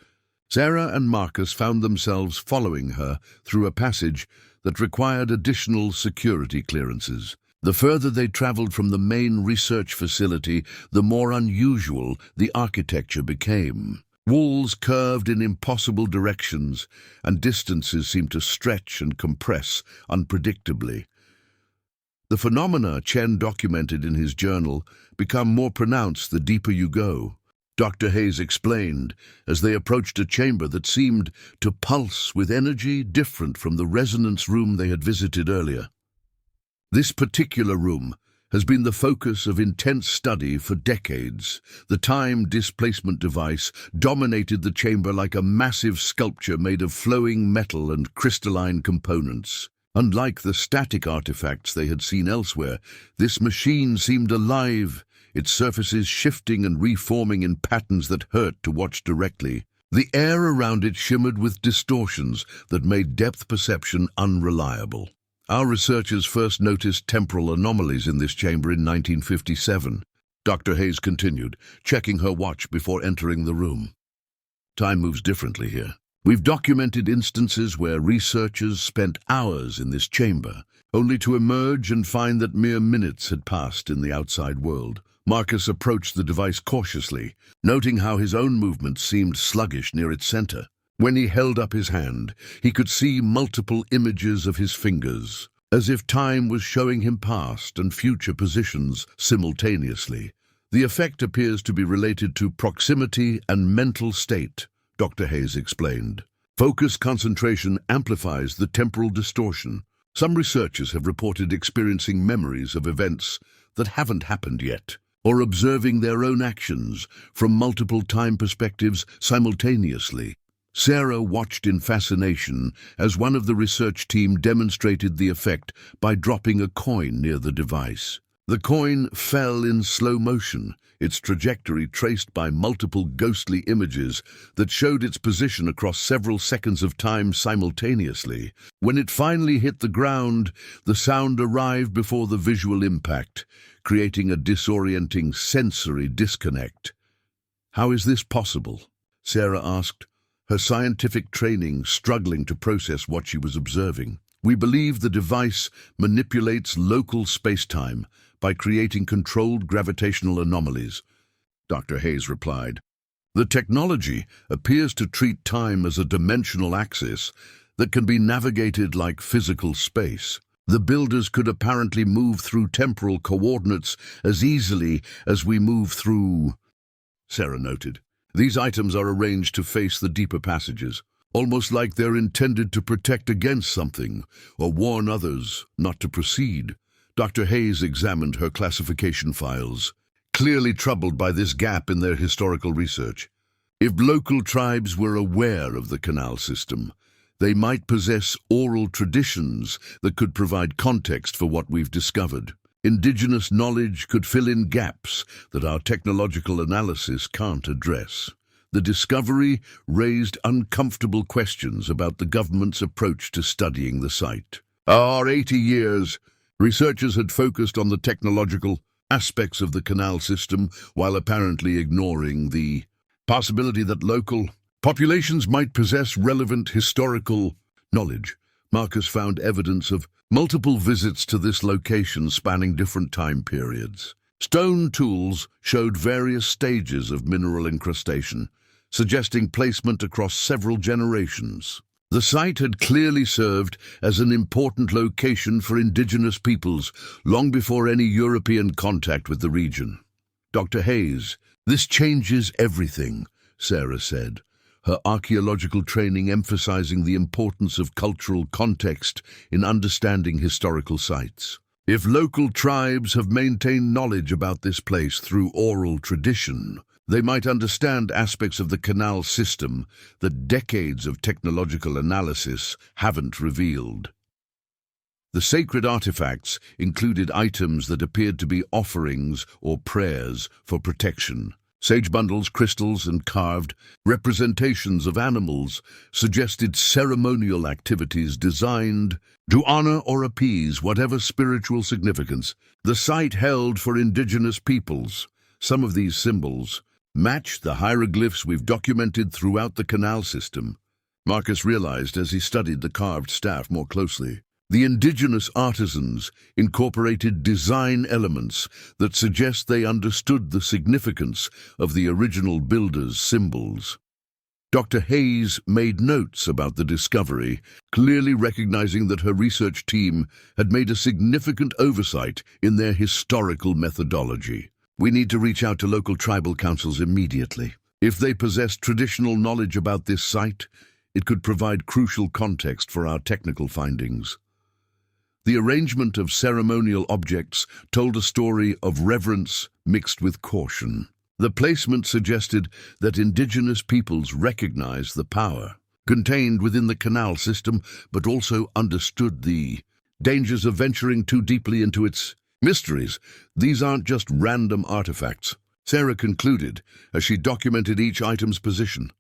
Sarah and Marcus found themselves following her through a passage that required additional security clearances. The further they traveled from the main research facility, the more unusual the architecture became. Walls curved in impossible directions, and distances seemed to stretch and compress unpredictably. The phenomena Chen documented in his journal become more pronounced the deeper you go, Dr. Hayes explained, as they approached a chamber that seemed to pulse with energy different from the resonance room they had visited earlier. This particular room has been the focus of intense study for decades. The time displacement device dominated the chamber like a massive sculpture made of flowing metal and crystalline components. Unlike the static artifacts they had seen elsewhere, this machine seemed alive, its surfaces shifting and reforming in patterns that hurt to watch directly. The air around it shimmered with distortions that made depth perception unreliable. Our researchers first noticed temporal anomalies in this chamber in 1957. Dr. Hayes continued, checking her watch before entering the room. Time moves differently here. We've documented instances where researchers spent hours in this chamber, only to emerge and find that mere minutes had passed in the outside world. Marcus approached the device cautiously, noting how his own movements seemed sluggish near its center. When he held up his hand, he could see multiple images of his fingers, as if time was showing him past and future positions simultaneously. The effect appears to be related to proximity and mental state, Dr. Hayes explained. Focus concentration amplifies the temporal distortion. Some researchers have reported experiencing memories of events that haven't happened yet, or observing their own actions from multiple time perspectives simultaneously. Sarah watched in fascination as one of the research team demonstrated the effect by dropping a coin near the device. The coin fell in slow motion, its trajectory traced by multiple ghostly images that showed its position across several seconds of time simultaneously. When it finally hit the ground, the sound arrived before the visual impact, creating a disorienting sensory disconnect. "How is this possible?" Sarah asked, her scientific training struggling to process what she was observing. "We believe the device manipulates local space-time by creating controlled gravitational anomalies," Dr. Hayes replied. "The technology appears to treat time as a dimensional axis that can be navigated like physical space. The builders could apparently move through temporal coordinates as easily as we move through," Sarah noted. "These items are arranged to face the deeper passages, almost like they're intended to protect against something or warn others not to proceed." Dr. Hayes examined her classification files, clearly troubled by this gap in their historical research. If local tribes were aware of the Canal system, they might possess oral traditions that could provide context for what we've discovered. Indigenous knowledge could fill in gaps that our technological analysis can't address. The discovery raised uncomfortable questions about the government's approach to studying the site. For 80 years, researchers had focused on the technological aspects of the Canal system while apparently ignoring the possibility that local populations might possess relevant historical knowledge. Marcus found evidence of multiple visits to this location spanning different time periods. Stone tools showed various stages of mineral incrustation, suggesting placement across several generations. The site had clearly served as an important location for indigenous peoples long before any European contact with the region. Dr. Hayes, this changes everything, Sarah said, her archaeological training emphasizing the importance of cultural context in understanding historical sites. If local tribes have maintained knowledge about this place through oral tradition, they might understand aspects of the canal system that decades of technological analysis haven't revealed. The sacred artifacts included items that appeared to be offerings or prayers for protection. Sage bundles, crystals, and carved representations of animals suggested ceremonial activities designed to honor or appease whatever spiritual significance the site held for indigenous peoples. Some of these symbols match the hieroglyphs we've documented throughout the canal system, Marcus realized as he studied the carved staff more closely. The indigenous artisans incorporated design elements that suggest they understood the significance of the original builders' symbols. Dr. Hayes made notes about the discovery, clearly recognizing that her research team had made a significant oversight in their historical methodology. We need to reach out to local tribal councils immediately. If they possess traditional knowledge about this site, it could provide crucial context for our technical findings. The arrangement of ceremonial objects told a story of reverence mixed with caution. The placement suggested that indigenous peoples recognized the power contained within the canal system, but also understood the dangers of venturing too deeply into its mysteries. These aren't just random artifacts, Sarah concluded as she documented each item's position.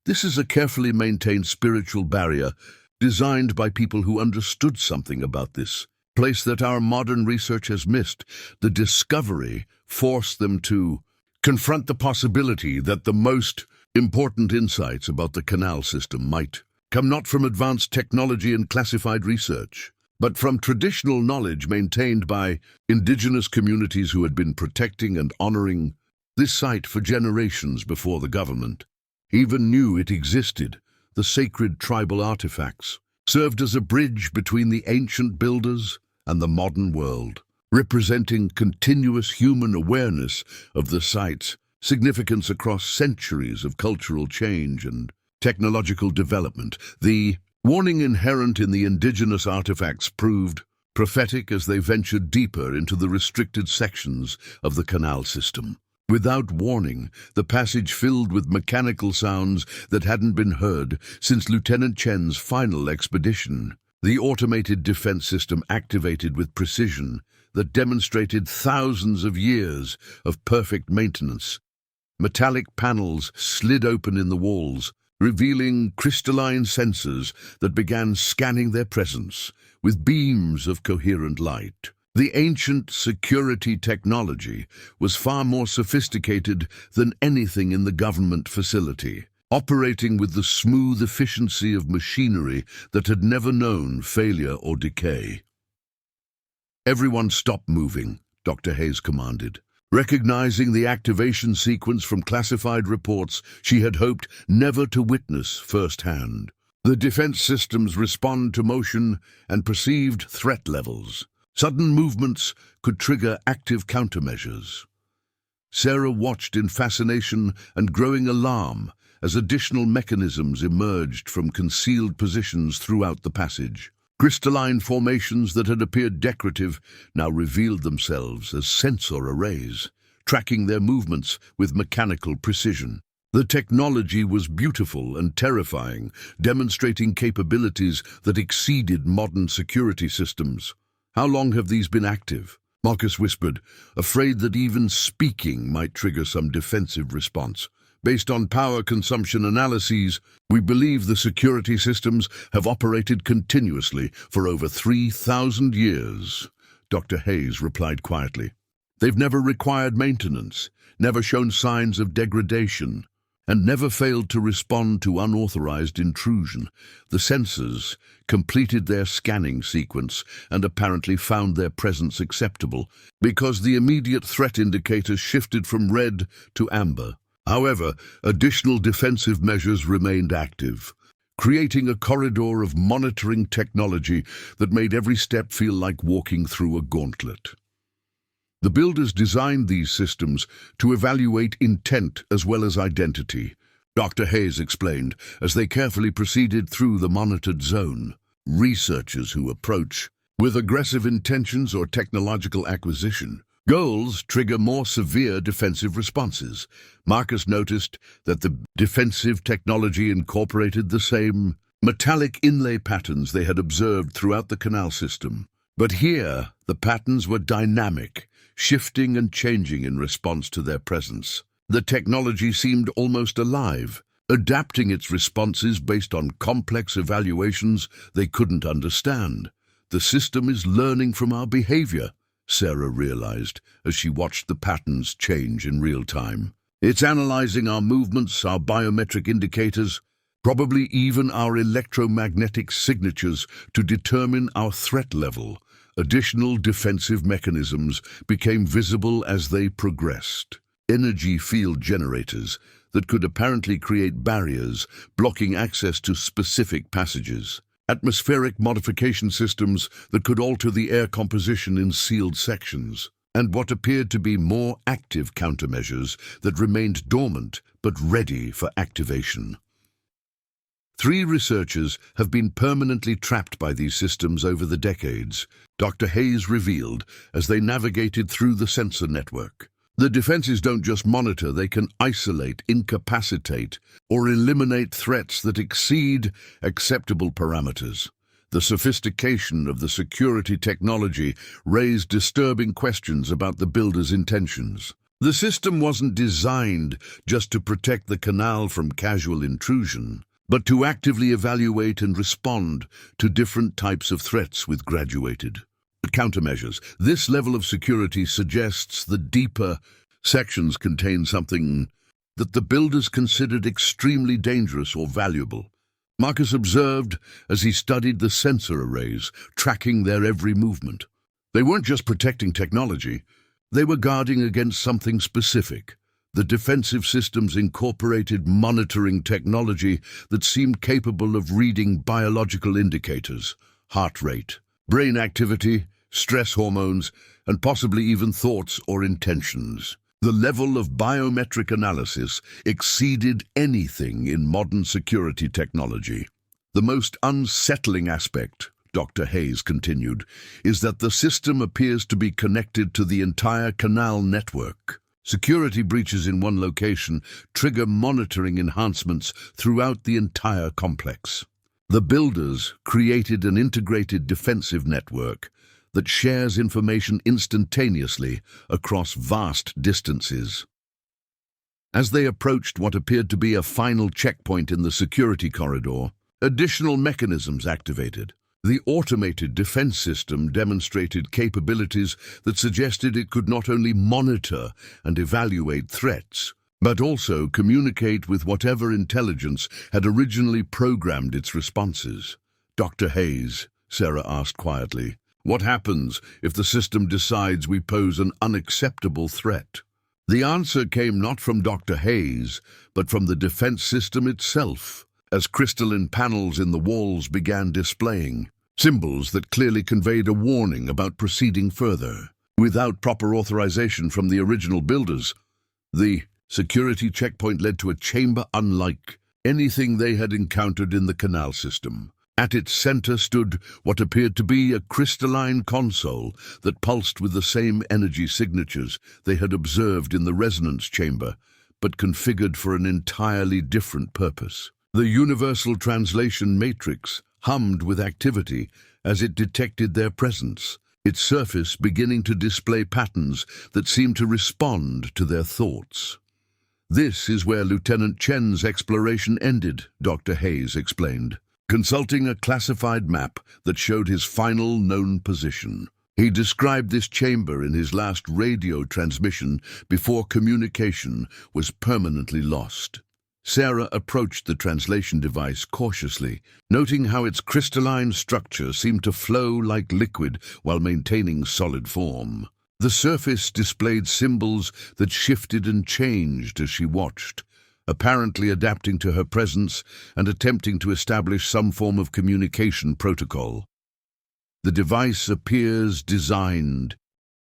This is a carefully maintained spiritual barrier designed by people who understood something about this place that our modern research has missed. The discovery forced them to confront the possibility that the most important insights about the canal system might come not from advanced technology and classified research, but from traditional knowledge maintained by indigenous communities who had been protecting and honoring this site for generations before the government even knew it existed. The sacred tribal artifacts served as a bridge between the ancient builders and the modern world, representing continuous human awareness of the site's significance across centuries of cultural change and technological development. The warning inherent in the indigenous artifacts proved prophetic as they ventured deeper into the restricted sections of the canal system. Without warning, the passage filled with mechanical sounds that hadn't been heard since Lieutenant Chen's final expedition. The automated defense system activated with precision that demonstrated thousands of years of perfect maintenance. Metallic panels slid open in the walls, revealing crystalline sensors that began scanning their presence with beams of coherent light. The ancient security technology was far more sophisticated than anything in the government facility, operating with the smooth efficiency of machinery that had never known failure or decay. "Everyone stop moving," Dr. Hayes commanded. Recognizing the activation sequence from classified reports she had hoped never to witness firsthand. The defense systems respond to motion and perceived threat levels. Sudden movements could trigger active countermeasures. Sarah watched in fascination and growing alarm as additional mechanisms emerged from concealed positions throughout the passage. Crystalline formations that had appeared decorative now revealed themselves as sensor arrays, tracking their movements with mechanical precision. The technology was beautiful and terrifying, demonstrating capabilities that exceeded modern security systems. "How long have these been active?" Marcus whispered, afraid that even speaking might trigger some defensive response. "Based on power consumption analyses, we believe the security systems have operated continuously for over 3,000 years, Dr. Hayes replied quietly. "They've never required maintenance, never shown signs of degradation, and never failed to respond to unauthorized intrusion. The sensors completed their scanning sequence and apparently found their presence acceptable because the immediate threat indicator shifted from red to amber. However, additional defensive measures remained active, creating a corridor of monitoring technology that made every step feel like walking through a gauntlet. The builders designed these systems to evaluate intent as well as identity, Dr. Hayes explained as they carefully proceeded through the monitored zone. Researchers who approach with aggressive intentions or technological acquisition goals trigger more severe defensive responses. Marcus noticed that the defensive technology incorporated the same metallic inlay patterns they had observed throughout the canal system. But here, the patterns were dynamic, shifting and changing in response to their presence. The technology seemed almost alive, adapting its responses based on complex evaluations they couldn't understand. The system is learning from our behavior, Sarah realized as she watched the patterns change in real time. It's analyzing our movements, our biometric indicators, probably even our electromagnetic signatures to determine our threat level. Additional defensive mechanisms became visible as they progressed. Energy field generators that could apparently create barriers, blocking access to specific passages. Atmospheric modification systems that could alter the air composition in sealed sections, and what appeared to be more active countermeasures that remained dormant but ready for activation. 3 researchers have been permanently trapped by these systems over the decades, Dr. Hayes revealed as they navigated through the sensor network. The defenses don't just monitor, they can isolate, incapacitate, or eliminate threats that exceed acceptable parameters. The sophistication of the security technology raised disturbing questions about the builder's intentions. The system wasn't designed just to protect the canal from casual intrusion, but to actively evaluate and respond to different types of threats with graduated countermeasures. This level of security suggests the deeper sections contain something that the builders considered extremely dangerous or valuable. Marcus observed as he studied the sensor arrays, tracking their every movement. They weren't just protecting technology, they were guarding against something specific. The defensive systems incorporated monitoring technology that seemed capable of reading biological indicators, heart rate, brain activity, stress hormones, and possibly even thoughts or intentions. The level of biometric analysis exceeded anything in modern security technology. The most unsettling aspect, Dr. Hayes continued, is that the system appears to be connected to the entire canal network. Security breaches in one location trigger monitoring enhancements throughout the entire complex. The builders created an integrated defensive network that shares information instantaneously across vast distances. As they approached what appeared to be a final checkpoint in the security corridor, additional mechanisms activated. The automated defense system demonstrated capabilities that suggested it could not only monitor and evaluate threats, but also communicate with whatever intelligence had originally programmed its responses. Dr. Hayes, Sarah asked quietly, what happens if the system decides we pose an unacceptable threat? The answer came not from Dr. Hayes, but from the defense system itself, as crystalline panels in the walls began displaying symbols that clearly conveyed a warning about proceeding further. Without proper authorization from the original builders, the security checkpoint led to a chamber unlike anything they had encountered in the canal system. At its center stood what appeared to be a crystalline console that pulsed with the same energy signatures they had observed in the resonance chamber, but configured for an entirely different purpose. The universal translation matrix hummed with activity as it detected their presence, its surface beginning to display patterns that seemed to respond to their thoughts. This is where Lieutenant Chen's exploration ended, Dr. Hayes explained, consulting a classified map that showed his final known position. He described this chamber in his last radio transmission before communication was permanently lost. Sarah approached the translation device cautiously, noting how its crystalline structure seemed to flow like liquid while maintaining solid form. The surface displayed symbols that shifted and changed as she watched, apparently adapting to her presence and attempting to establish some form of communication protocol. The device appears designed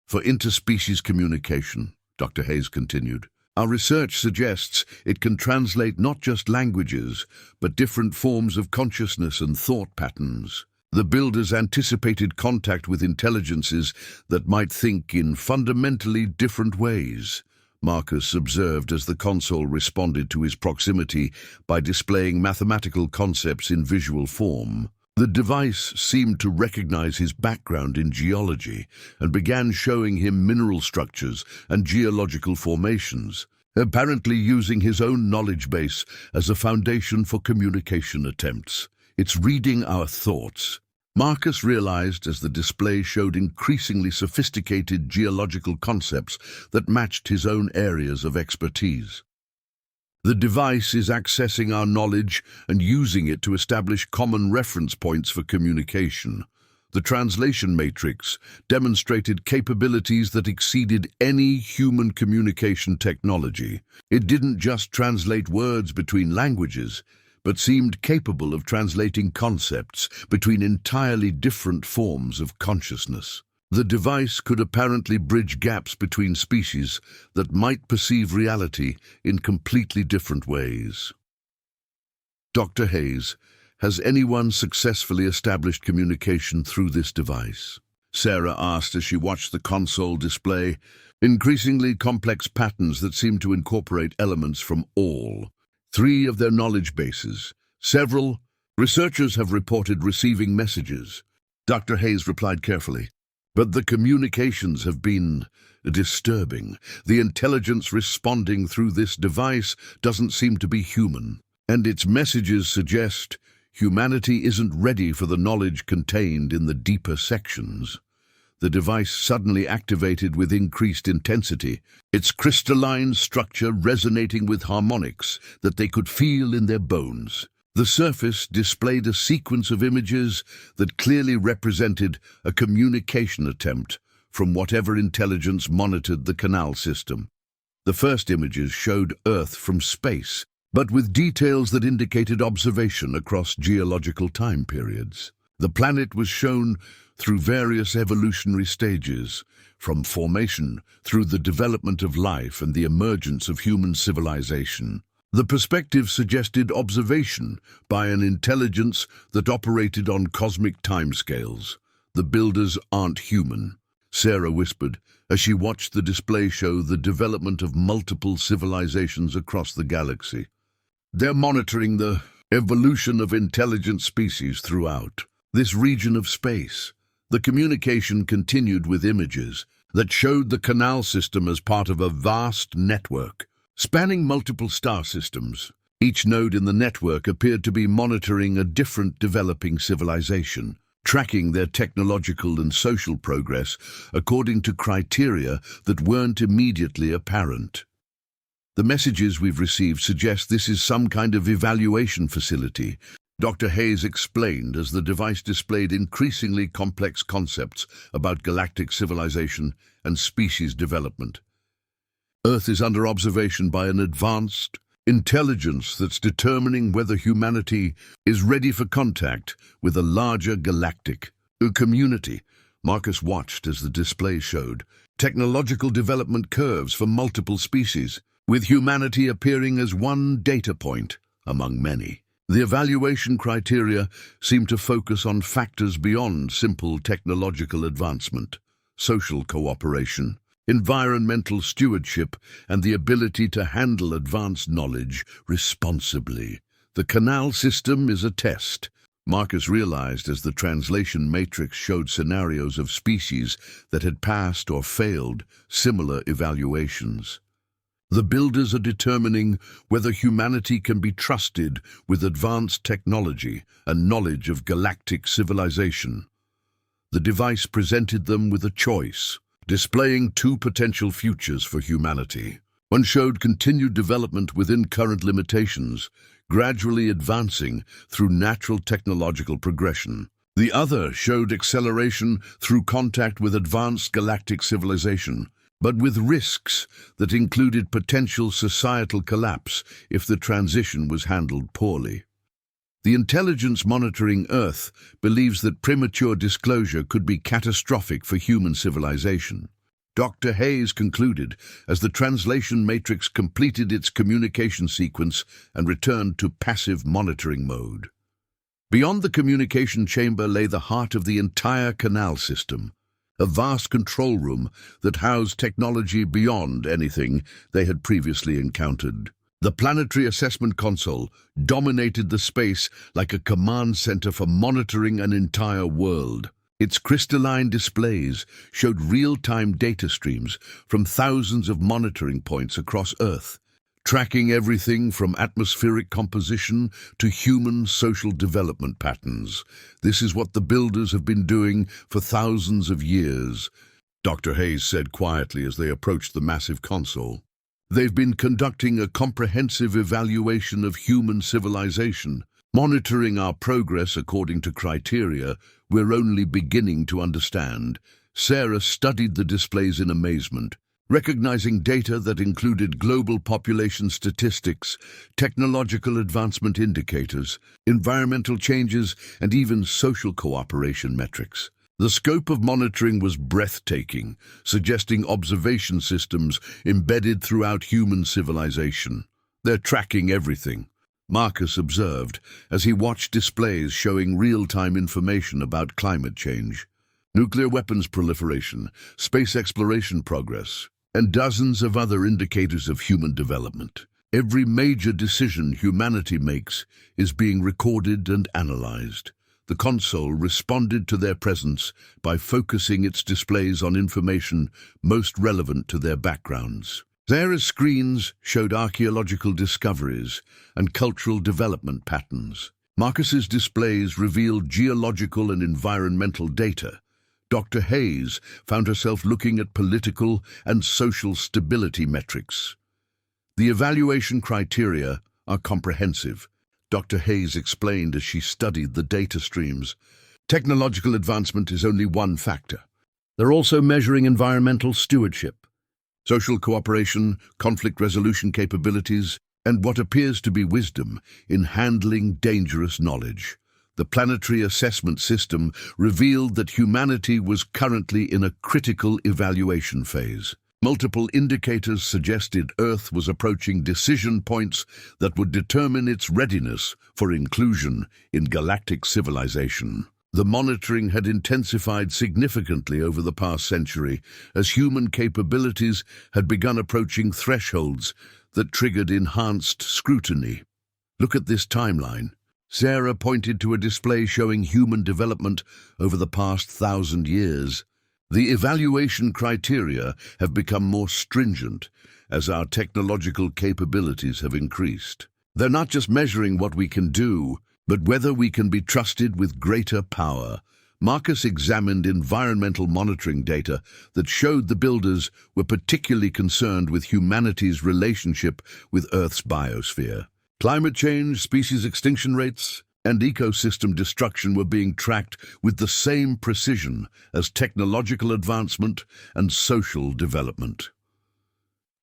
for interspecies communication, Dr. Hayes continued. Our research suggests it can translate not just languages, but different forms of consciousness and thought patterns. The builders anticipated contact with intelligences that might think in fundamentally different ways, Marcus observed as the console responded to his proximity by displaying mathematical concepts in visual form. The device seemed to recognize his background in geology and began showing him mineral structures and geological formations, apparently using his own knowledge base as a foundation for communication attempts. It's reading our thoughts, Marcus realized as the display showed increasingly sophisticated geological concepts that matched his own areas of expertise. The device is accessing our knowledge and using it to establish common reference points for communication. The translation matrix demonstrated capabilities that exceeded any human communication technology. It didn't just translate words between languages, but seemed capable of translating concepts between entirely different forms of consciousness. The device could apparently bridge gaps between species that might perceive reality in completely different ways. Dr. Hayes, has anyone successfully established communication through this device? Sarah asked as she watched the console display increasingly complex patterns that seemed to incorporate elements from all three of their knowledge bases. Several researchers have reported receiving messages, Dr. Hayes replied carefully. But the communications have been disturbing. The intelligence responding through this device doesn't seem to be human, and its messages suggest humanity isn't ready for the knowledge contained in the deeper sections. The device suddenly activated with increased intensity, its crystalline structure resonating with harmonics that they could feel in their bones. The surface displayed a sequence of images that clearly represented a communication attempt from whatever intelligence monitored the Canal system. The first images showed Earth from space, but with details that indicated observation across geological time periods. The planet was shown through various evolutionary stages, from formation through the development of life and the emergence of human civilization. The perspective suggested observation by an intelligence that operated on cosmic timescales. The builders aren't human, Sarah whispered as she watched the display show the development of multiple civilizations across the galaxy. They're monitoring the evolution of intelligent species throughout this region of space. The communication continued with images that showed the Canal system as part of a vast network spanning multiple star systems. Each node in the network appeared to be monitoring a different developing civilization, tracking their technological and social progress according to criteria that weren't immediately apparent. The messages we've received suggest this is some kind of evaluation facility, Dr. Hayes explained as the device displayed increasingly complex concepts about galactic civilization and species development. Earth is under observation by an advanced intelligence that's determining whether humanity is ready for contact with a larger galactic community. Marcus watched as the display showed technological development curves for multiple species, with humanity appearing as one data point among many. The evaluation criteria seemed to focus on factors beyond simple technological advancement: social cooperation, environmental stewardship, and the ability to handle advanced knowledge responsibly. The Canal system is a test, Marcus realized as the translation matrix showed scenarios of species that had passed or failed similar evaluations. The builders are determining whether humanity can be trusted with advanced technology and knowledge of galactic civilization. The device presented them with a choice, displaying two potential futures for humanity. One showed continued development within current limitations, gradually advancing through natural technological progression. The other showed acceleration through contact with advanced galactic civilization, but with risks that included potential societal collapse if the transition was handled poorly. The intelligence monitoring Earth believes that premature disclosure could be catastrophic for human civilization. Dr. Hayes concluded as the translation matrix completed its communication sequence and returned to passive monitoring mode. Beyond the communication chamber lay the heart of the entire Canal system, a vast control room that housed technology beyond anything they had previously encountered. The planetary assessment console dominated the space like a command center for monitoring an entire world. Its crystalline displays showed real-time data streams from thousands of monitoring points across Earth, tracking everything from atmospheric composition to human social development patterns. This is what the builders have been doing for thousands of years, Dr. Hayes said quietly as they approached the massive console. They've been conducting a comprehensive evaluation of human civilization, monitoring our progress according to criteria we're only beginning to understand. Sarah studied the displays in amazement, recognizing data that included global population statistics, technological advancement indicators, environmental changes, and even social cooperation metrics. The scope of monitoring was breathtaking, suggesting observation systems embedded throughout human civilization. They're tracking everything, Marcus observed as he watched displays showing real-time information about climate change, nuclear weapons proliferation, space exploration progress, and dozens of other indicators of human development. Every major decision humanity makes is being recorded and analyzed. The console responded to their presence by focusing its displays on information most relevant to their backgrounds. Sarah's screens showed archaeological discoveries and cultural development patterns. Marcus's displays revealed geological and environmental data. Dr. Hayes found herself looking at political and social stability metrics. The evaluation criteria are comprehensive, Dr. Hayes explained as she studied the data streams. Technological advancement is only one factor. They're also measuring environmental stewardship, social cooperation, conflict resolution capabilities, and what appears to be wisdom in handling dangerous knowledge. The planetary assessment system revealed that humanity was currently in a critical evaluation phase. Multiple indicators suggested Earth was approaching decision points that would determine its readiness for inclusion in galactic civilization. The monitoring had intensified significantly over the past century as human capabilities had begun approaching thresholds that triggered enhanced scrutiny. Look at this timeline. Sarah pointed to a display showing human development over the past 1,000 years. The evaluation criteria have become more stringent as our technological capabilities have increased. They're not just measuring what we can do, but whether we can be trusted with greater power. Marcus examined environmental monitoring data that showed the builders were particularly concerned with humanity's relationship with Earth's biosphere. Climate change, species extinction rates, and ecosystem destruction were being tracked with the same precision as technological advancement and social development.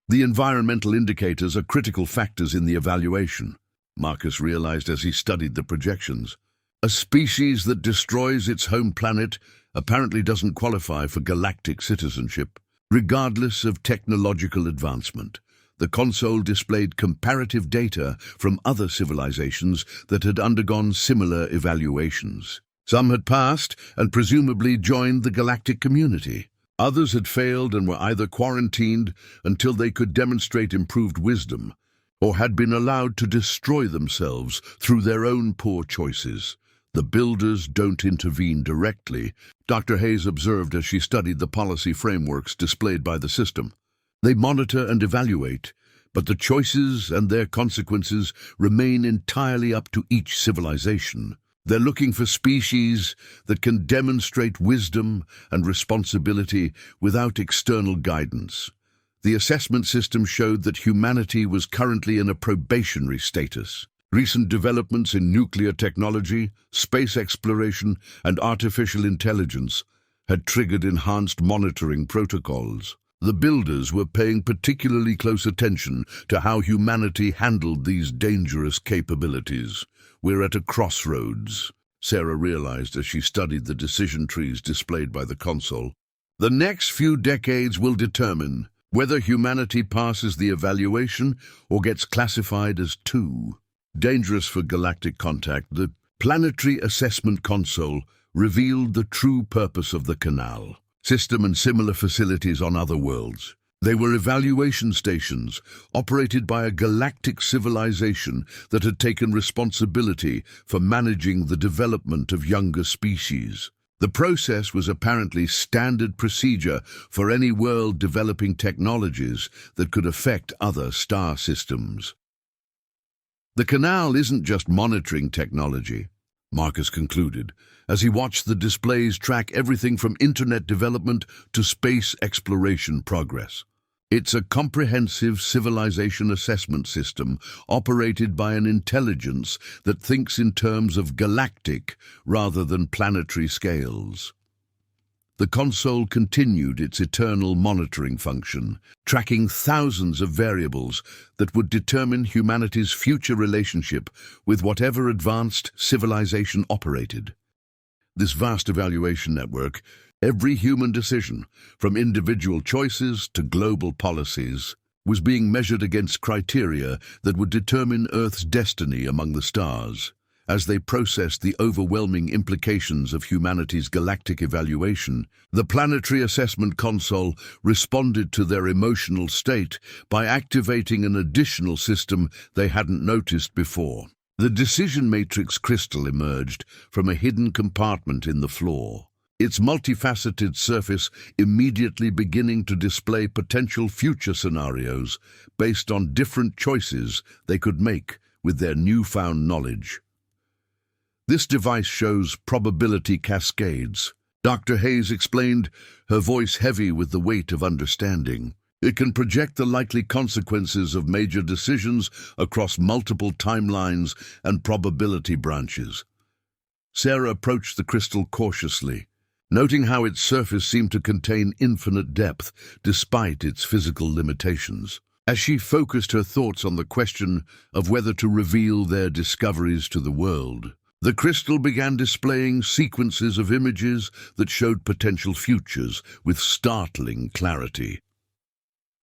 The environmental indicators are critical factors in the evaluation, Marcus realized as he studied the projections. A species that destroys its home planet apparently doesn't qualify for galactic citizenship, regardless of technological advancement. The console displayed comparative data from other civilizations that had undergone similar evaluations. Some had passed and presumably joined the galactic community. Others had failed and were either quarantined until they could demonstrate improved wisdom, or had been allowed to destroy themselves through their own poor choices. The builders don't intervene directly, Dr. Hayes observed as she studied the policy frameworks displayed by the system. They monitor and evaluate, but the choices and their consequences remain entirely up to each civilization. They're looking for species that can demonstrate wisdom and responsibility without external guidance. The assessment system showed that humanity was currently in a probationary status. Recent developments in nuclear technology, space exploration, and artificial intelligence had triggered enhanced monitoring protocols. The builders were paying particularly close attention to how humanity handled these dangerous capabilities. "We're at a crossroads," Sarah realized as she studied the decision trees displayed by the console. "The next few decades will determine whether humanity passes the evaluation or gets classified as too dangerous for galactic contact." The planetary assessment console revealed the true purpose of the Canal system and similar facilities on other worlds. They were evaluation stations operated by a galactic civilization that had taken responsibility for managing the development of younger species. The process was apparently standard procedure for any world developing technologies that could affect other star systems. The Canal isn't just monitoring technology, Marcus concluded, as he watched the displays track everything from internet development to space exploration progress. It's a comprehensive civilization assessment system operated by an intelligence that thinks in terms of galactic rather than planetary scales. The console continued its eternal monitoring function, tracking thousands of variables that would determine humanity's future relationship with whatever advanced civilization operated. This vast evaluation network, every human decision, from individual choices to global policies, was being measured against criteria that would determine Earth's destiny among the stars. As they processed the overwhelming implications of humanity's galactic evaluation, the planetary assessment console responded to their emotional state by activating an additional system they hadn't noticed before. The decision matrix crystal emerged from a hidden compartment in the floor, its multifaceted surface immediately beginning to display potential future scenarios based on different choices they could make with their newfound knowledge. This device shows probability cascades, Dr. Hayes explained, her voice heavy with the weight of understanding. It can project the likely consequences of major decisions across multiple timelines and probability branches. Sarah approached the crystal cautiously, noting how its surface seemed to contain infinite depth despite its physical limitations. As she focused her thoughts on the question of whether to reveal their discoveries to the world, the crystal began displaying sequences of images that showed potential futures with startling clarity.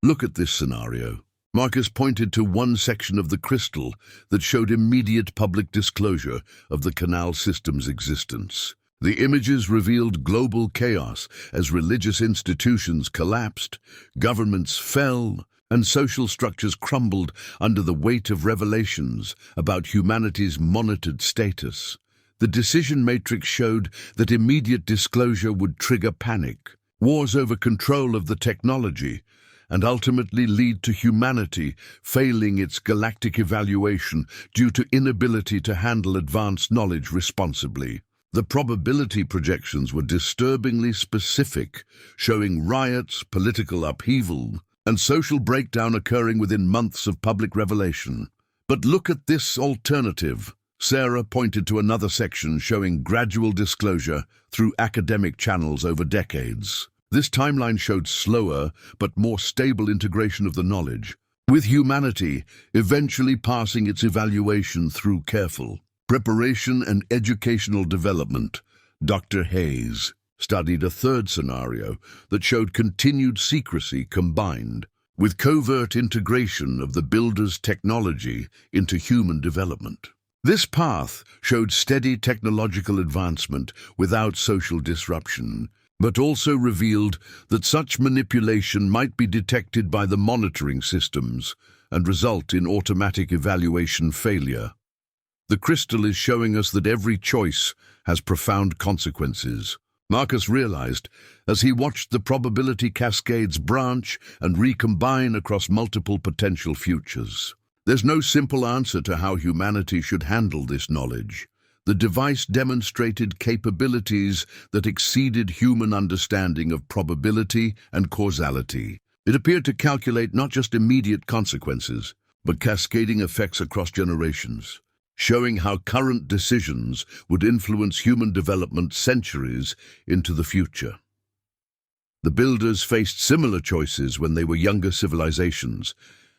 "Look at this scenario." Marcus pointed to one section of the crystal that showed immediate public disclosure of the Canal system's existence. The images revealed global chaos as religious institutions collapsed, governments fell, and social structures crumbled under the weight of revelations about humanity's monitored status. The decision matrix showed that immediate disclosure would trigger panic, wars over control of the technology, and ultimately lead to humanity failing its galactic evaluation due to inability to handle advanced knowledge responsibly. The probability projections were disturbingly specific, showing riots, political upheaval, and social breakdown occurring within months of public revelation. But look at this alternative. Sarah pointed to another section showing gradual disclosure through academic channels over decades. This timeline showed slower but more stable integration of the knowledge, with humanity eventually passing its evaluation through careful preparation and educational development. Dr. Hayes studied a third scenario that showed continued secrecy combined with covert integration of the builder's technology into human development. This path showed steady technological advancement without social disruption, but also revealed that such manipulation might be detected by the monitoring systems and result in automatic evaluation failure. The crystal is showing us that every choice has profound consequences. Marcus realized as he watched the probability cascades branch and recombine across multiple potential futures. There's no simple answer to how humanity should handle this knowledge. The device demonstrated capabilities that exceeded human understanding of probability and causality. It appeared to calculate not just immediate consequences, but cascading effects across generations, showing how current decisions would influence human development centuries into the future. The builders faced similar choices when they were younger civilizations.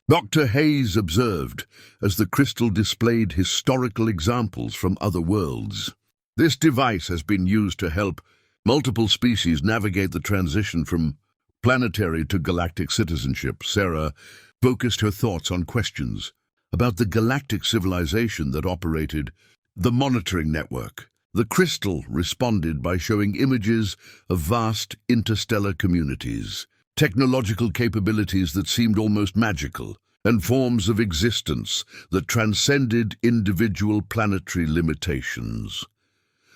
Dr. Hayes observed as the crystal displayed historical examples from other worlds. This device has been used to help multiple species navigate the transition from planetary to galactic citizenship. Sarah focused her thoughts on questions about the galactic civilization that operated the monitoring network. The crystal responded by showing images of vast interstellar communities, technological capabilities that seemed almost magical, and forms of existence that transcended individual planetary limitations.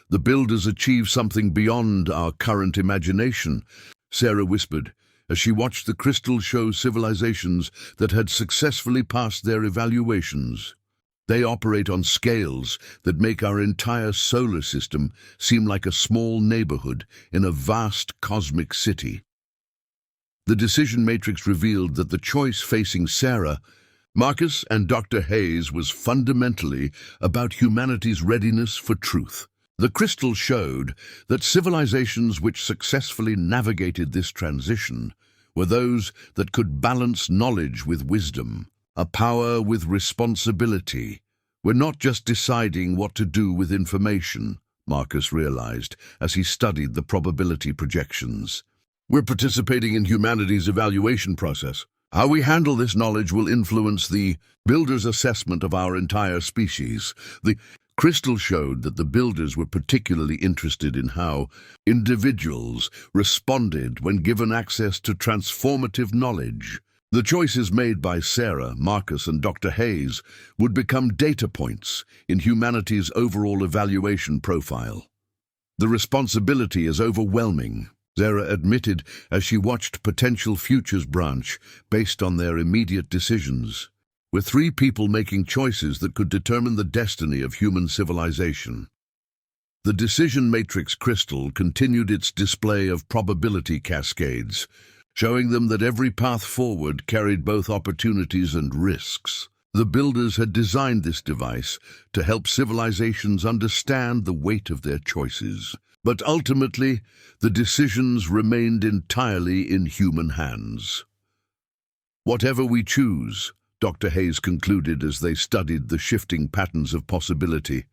The builders achieved something beyond our current imagination, Sarah whispered, as she watched the crystal show civilizations that had successfully passed their evaluations. They operate on scales that make our entire solar system seem like a small neighborhood in a vast cosmic city. The decision matrix revealed that the choice facing Sarah, Marcus, and Dr. Hayes was fundamentally about humanity's readiness for truth. The crystal showed that civilizations which successfully navigated this transition were those that could balance knowledge with wisdom, a power with responsibility. We're not just deciding what to do with information, Marcus realized as he studied the probability projections. We're participating in humanity's evaluation process. How we handle this knowledge will influence the builder's assessment of our entire species. The crystal showed that the builders were particularly interested in how individuals responded when given access to transformative knowledge. The choices made by Sarah, Marcus, and Dr. Hayes would become data points in humanity's overall evaluation profile. The responsibility is overwhelming, Sarah admitted as she watched potential futures branch based on their immediate decisions. With 3 people making choices that could determine the destiny of human civilization. The decision matrix crystal continued its display of probability cascades, showing them that every path forward carried both opportunities and risks. The builders had designed this device to help civilizations understand the weight of their choices. But ultimately, the decisions remained entirely in human hands. Whatever we choose, Dr. Hayes concluded as they studied the shifting patterns of possibility,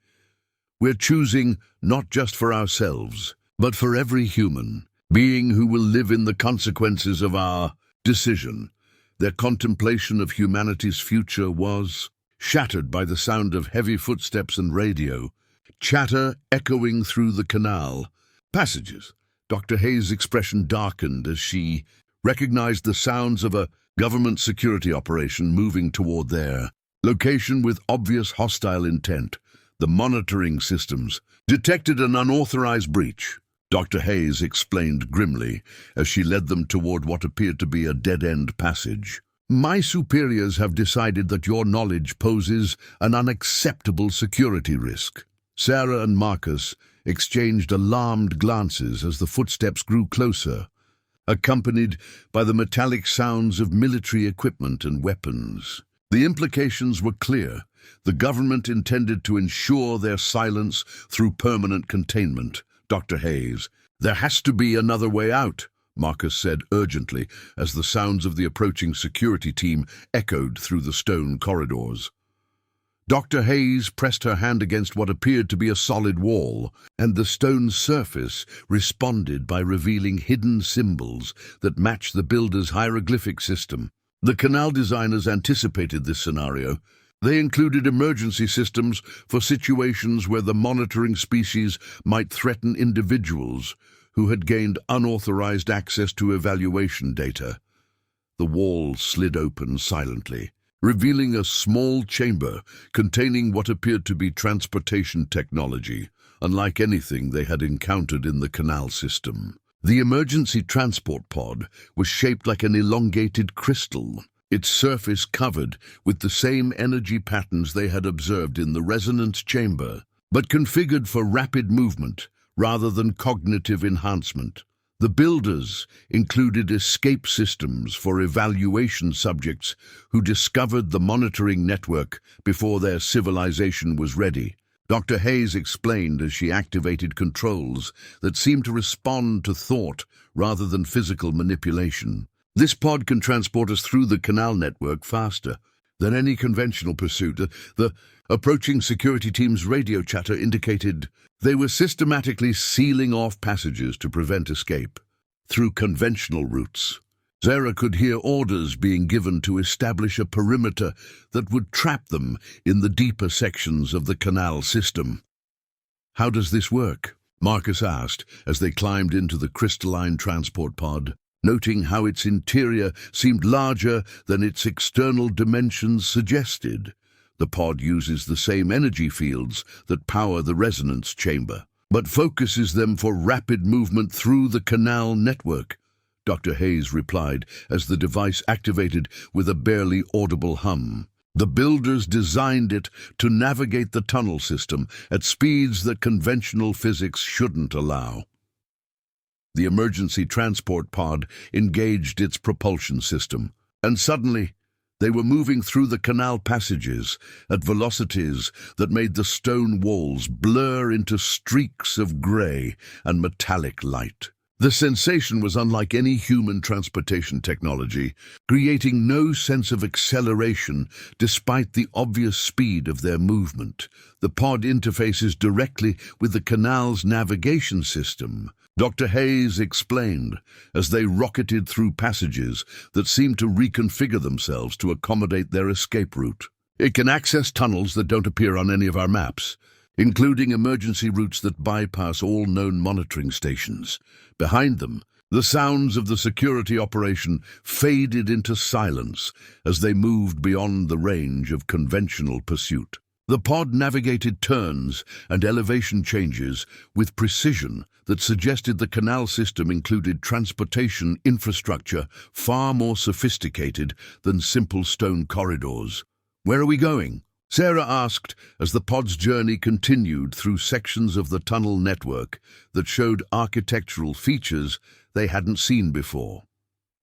we're choosing not just for ourselves, but for every human being who will live in the consequences of our decision. Their contemplation of humanity's future was shattered by the sound of heavy footsteps and radio, chatter echoing through the canal passages. Dr. Hayes' expression darkened as she recognized the sounds of a government security operation moving toward their location with obvious hostile intent. The monitoring systems detected an unauthorized breach, Dr. Hayes explained grimly as she led them toward what appeared to be a dead-end passage. My superiors have decided that your knowledge poses an unacceptable security risk. Sarah and Marcus exchanged alarmed glances as the footsteps grew closer, accompanied by the metallic sounds of military equipment and weapons. The implications were clear. The government intended to ensure their silence through permanent containment. Dr. Hayes, there has to be another way out, Marcus said urgently as the sounds of the approaching security team echoed through the stone corridors. Dr. Hayes pressed her hand against what appeared to be a solid wall, and the stone surface responded by revealing hidden symbols that matched the builder's hieroglyphic system. The Canal designers anticipated this scenario. They included emergency systems for situations where the monitoring species might threaten individuals who had gained unauthorized access to evaluation data. The wall slid open silently, revealing a small chamber containing what appeared to be transportation technology, unlike anything they had encountered in the Canal system. The emergency transport pod was shaped like an elongated crystal, its surface covered with the same energy patterns they had observed in the resonance chamber, but configured for rapid movement rather than cognitive enhancement. The builders included escape systems for evaluation subjects who discovered the monitoring network before their civilization was ready. Dr. Hayes explained as she activated controls that seemed to respond to thought rather than physical manipulation. This pod can transport us through the Canal network faster than any conventional pursuit. The approaching security team's radio chatter indicated they were systematically sealing off passages to prevent escape through conventional routes. Sarah could hear orders being given to establish a perimeter that would trap them in the deeper sections of the Canal system. "How does this work?" Marcus asked as they climbed into the crystalline transport pod, noting how its interior seemed larger than its external dimensions suggested. The pod uses the same energy fields that power the resonance chamber, but focuses them for rapid movement through the Canal network, Dr. Hayes replied as the device activated with a barely audible hum. The builders designed it to navigate the tunnel system at speeds that conventional physics shouldn't allow. The emergency transport pod engaged its propulsion system, and suddenly they were moving through the canal passages at velocities that made the stone walls blur into streaks of grey and metallic light. The sensation was unlike any human transportation technology, creating no sense of acceleration despite the obvious speed of their movement. The pod interfaces directly with the canal's navigation system, Dr. Hayes explained, as they rocketed through passages that seemed to reconfigure themselves to accommodate their escape route. It can access tunnels that don't appear on any of our maps, including emergency routes that bypass all known monitoring stations. Behind them, the sounds of the security operation faded into silence as they moved beyond the range of conventional pursuit. The pod navigated turns and elevation changes with precision that suggested the canal system included transportation infrastructure far more sophisticated than simple stone corridors. "Where are we going?" Sarah asked as the pod's journey continued through sections of the tunnel network that showed architectural features they hadn't seen before.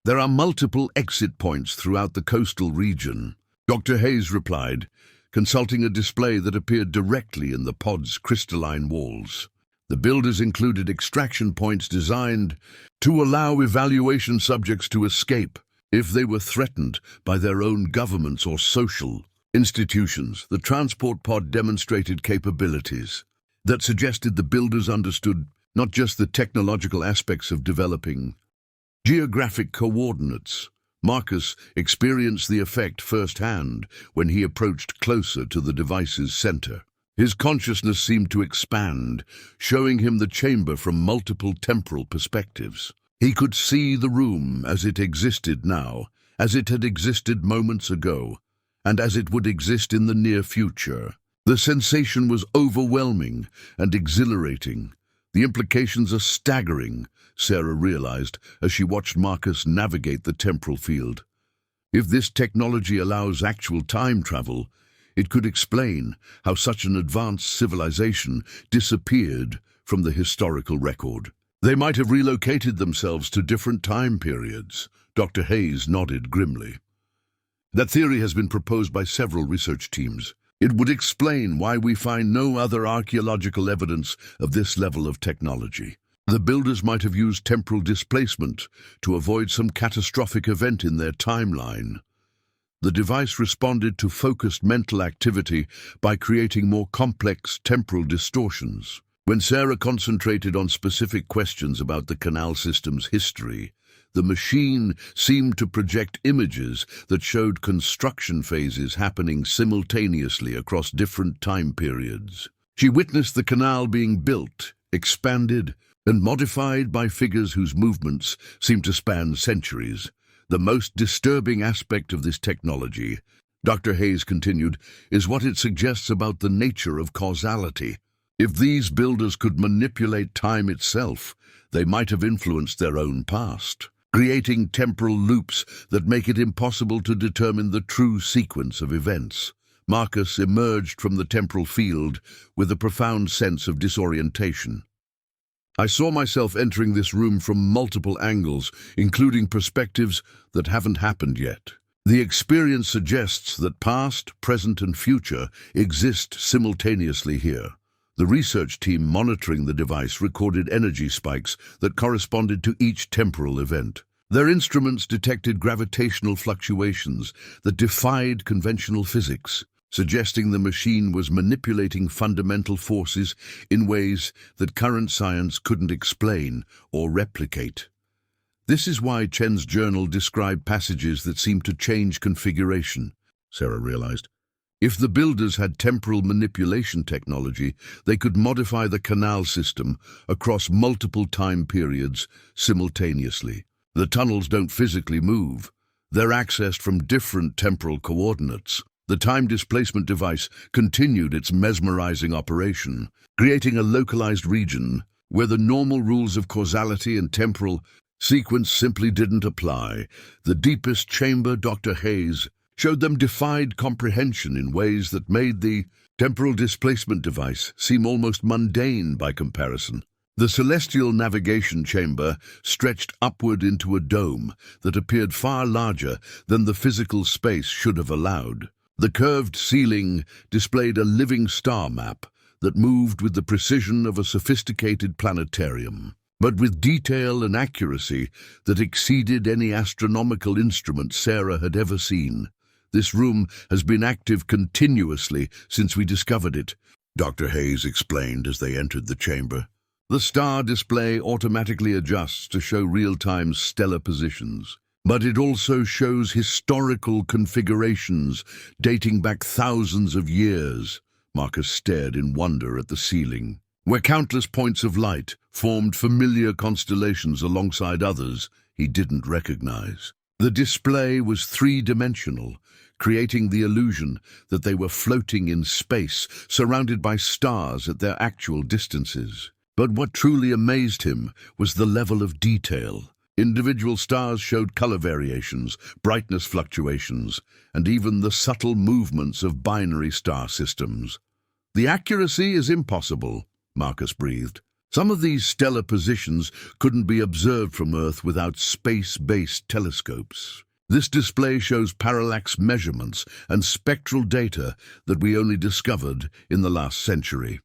"There are multiple exit points throughout the coastal region," Dr. Hayes replied, consulting a display that appeared directly in the pod's crystalline walls. The builders included extraction points designed to allow evaluation subjects to escape if they were threatened by their own governments or social institutions. The transport pod demonstrated capabilities that suggested the builders understood not just the technological aspects of developing geographic coordinates. Marcus experienced the effect firsthand when he approached closer to the device's center. His consciousness seemed to expand, showing him the chamber from multiple temporal perspectives. He could see the room as it existed now, as it had existed moments ago, and as it would exist in the near future. The sensation was overwhelming and exhilarating. The implications are staggering, Sarah realized as she watched Marcus navigate the temporal field. If this technology allows actual time travel, it could explain how such an advanced civilization disappeared from the historical record. They might have relocated themselves to different time periods. Dr. Hayes nodded grimly. That theory has been proposed by several research teams. It would explain why we find no other archaeological evidence of this level of technology. The builders might have used temporal displacement to avoid some catastrophic event in their timeline. The device responded to focused mental activity by creating more complex temporal distortions. When Sarah concentrated on specific questions about the canal system's history, the machine seemed to project images that showed construction phases happening simultaneously across different time periods. She witnessed the canal being built, expanded, and modified by figures whose movements seemed to span centuries. The most disturbing aspect of this technology, Dr. Hayes continued, is what it suggests about the nature of causality. If these builders could manipulate time itself, they might have influenced their own past, creating temporal loops that make it impossible to determine the true sequence of events. Marcus emerged from the temporal field with a profound sense of disorientation. I saw myself entering this room from multiple angles, including perspectives that haven't happened yet. The experience suggests that past, present, and future exist simultaneously here. The research team monitoring the device recorded energy spikes that corresponded to each temporal event. Their instruments detected gravitational fluctuations that defied conventional physics, suggesting the machine was manipulating fundamental forces in ways that current science couldn't explain or replicate. This is why Chen's journal described passages that seemed to change configuration, Sarah realized. If the builders had temporal manipulation technology, they could modify the canal system across multiple time periods simultaneously. The tunnels don't physically move. They're accessed from different temporal coordinates. The time displacement device continued its mesmerizing operation, creating a localized region where the normal rules of causality and temporal sequence simply didn't apply. The deepest chamber, Dr. Hayes showed them defied comprehension in ways that made the temporal displacement device seem almost mundane by comparison. The celestial navigation chamber stretched upward into a dome that appeared far larger than the physical space should have allowed. The curved ceiling displayed a living star map that moved with the precision of a sophisticated planetarium, but with detail and accuracy that exceeded any astronomical instrument Sarah had ever seen. This room has been active continuously since we discovered it, Dr. Hayes explained as they entered the chamber. The star display automatically adjusts to show real-time stellar positions, but it also shows historical configurations dating back thousands of years. Marcus stared in wonder at the ceiling, where countless points of light formed familiar constellations alongside others he didn't recognize. The display was three-dimensional, creating the illusion that they were floating in space, surrounded by stars at their actual distances. But what truly amazed him was the level of detail. Individual stars showed color variations, brightness fluctuations, and even the subtle movements of binary star systems. The accuracy is impossible, Marcus breathed. Some of these stellar positions couldn't be observed from Earth without space-based telescopes. This display shows parallax measurements and spectral data that we only discovered in the last century.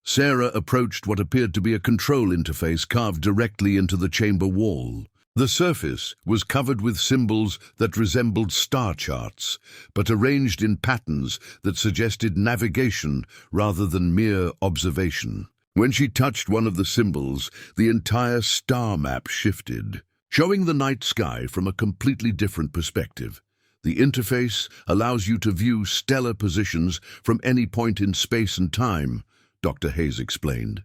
Sarah approached what appeared to be a control interface carved directly into the chamber wall. The surface was covered with symbols that resembled star charts, but arranged in patterns that suggested navigation rather than mere observation. When she touched one of the symbols, the entire star map shifted, showing the night sky from a completely different perspective. The interface allows you to view stellar positions from any point in space and time, Dr. Hayes explained.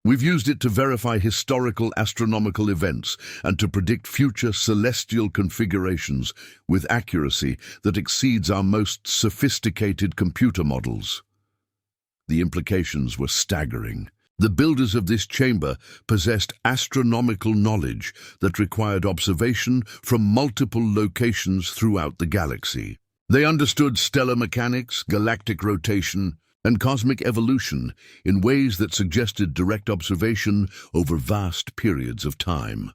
We've used it to verify historical astronomical events and to predict future celestial configurations with accuracy that exceeds our most sophisticated computer models. The implications were staggering. The builders of this chamber possessed astronomical knowledge that required observation from multiple locations throughout the galaxy. They understood stellar mechanics, galactic rotation, and cosmic evolution in ways that suggested direct observation over vast periods of time.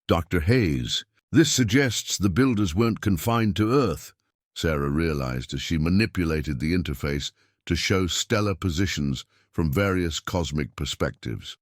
Dr. Hayes, this suggests the builders weren't confined to Earth, Sarah realized as she manipulated the interface to show stellar positions from various cosmic perspectives.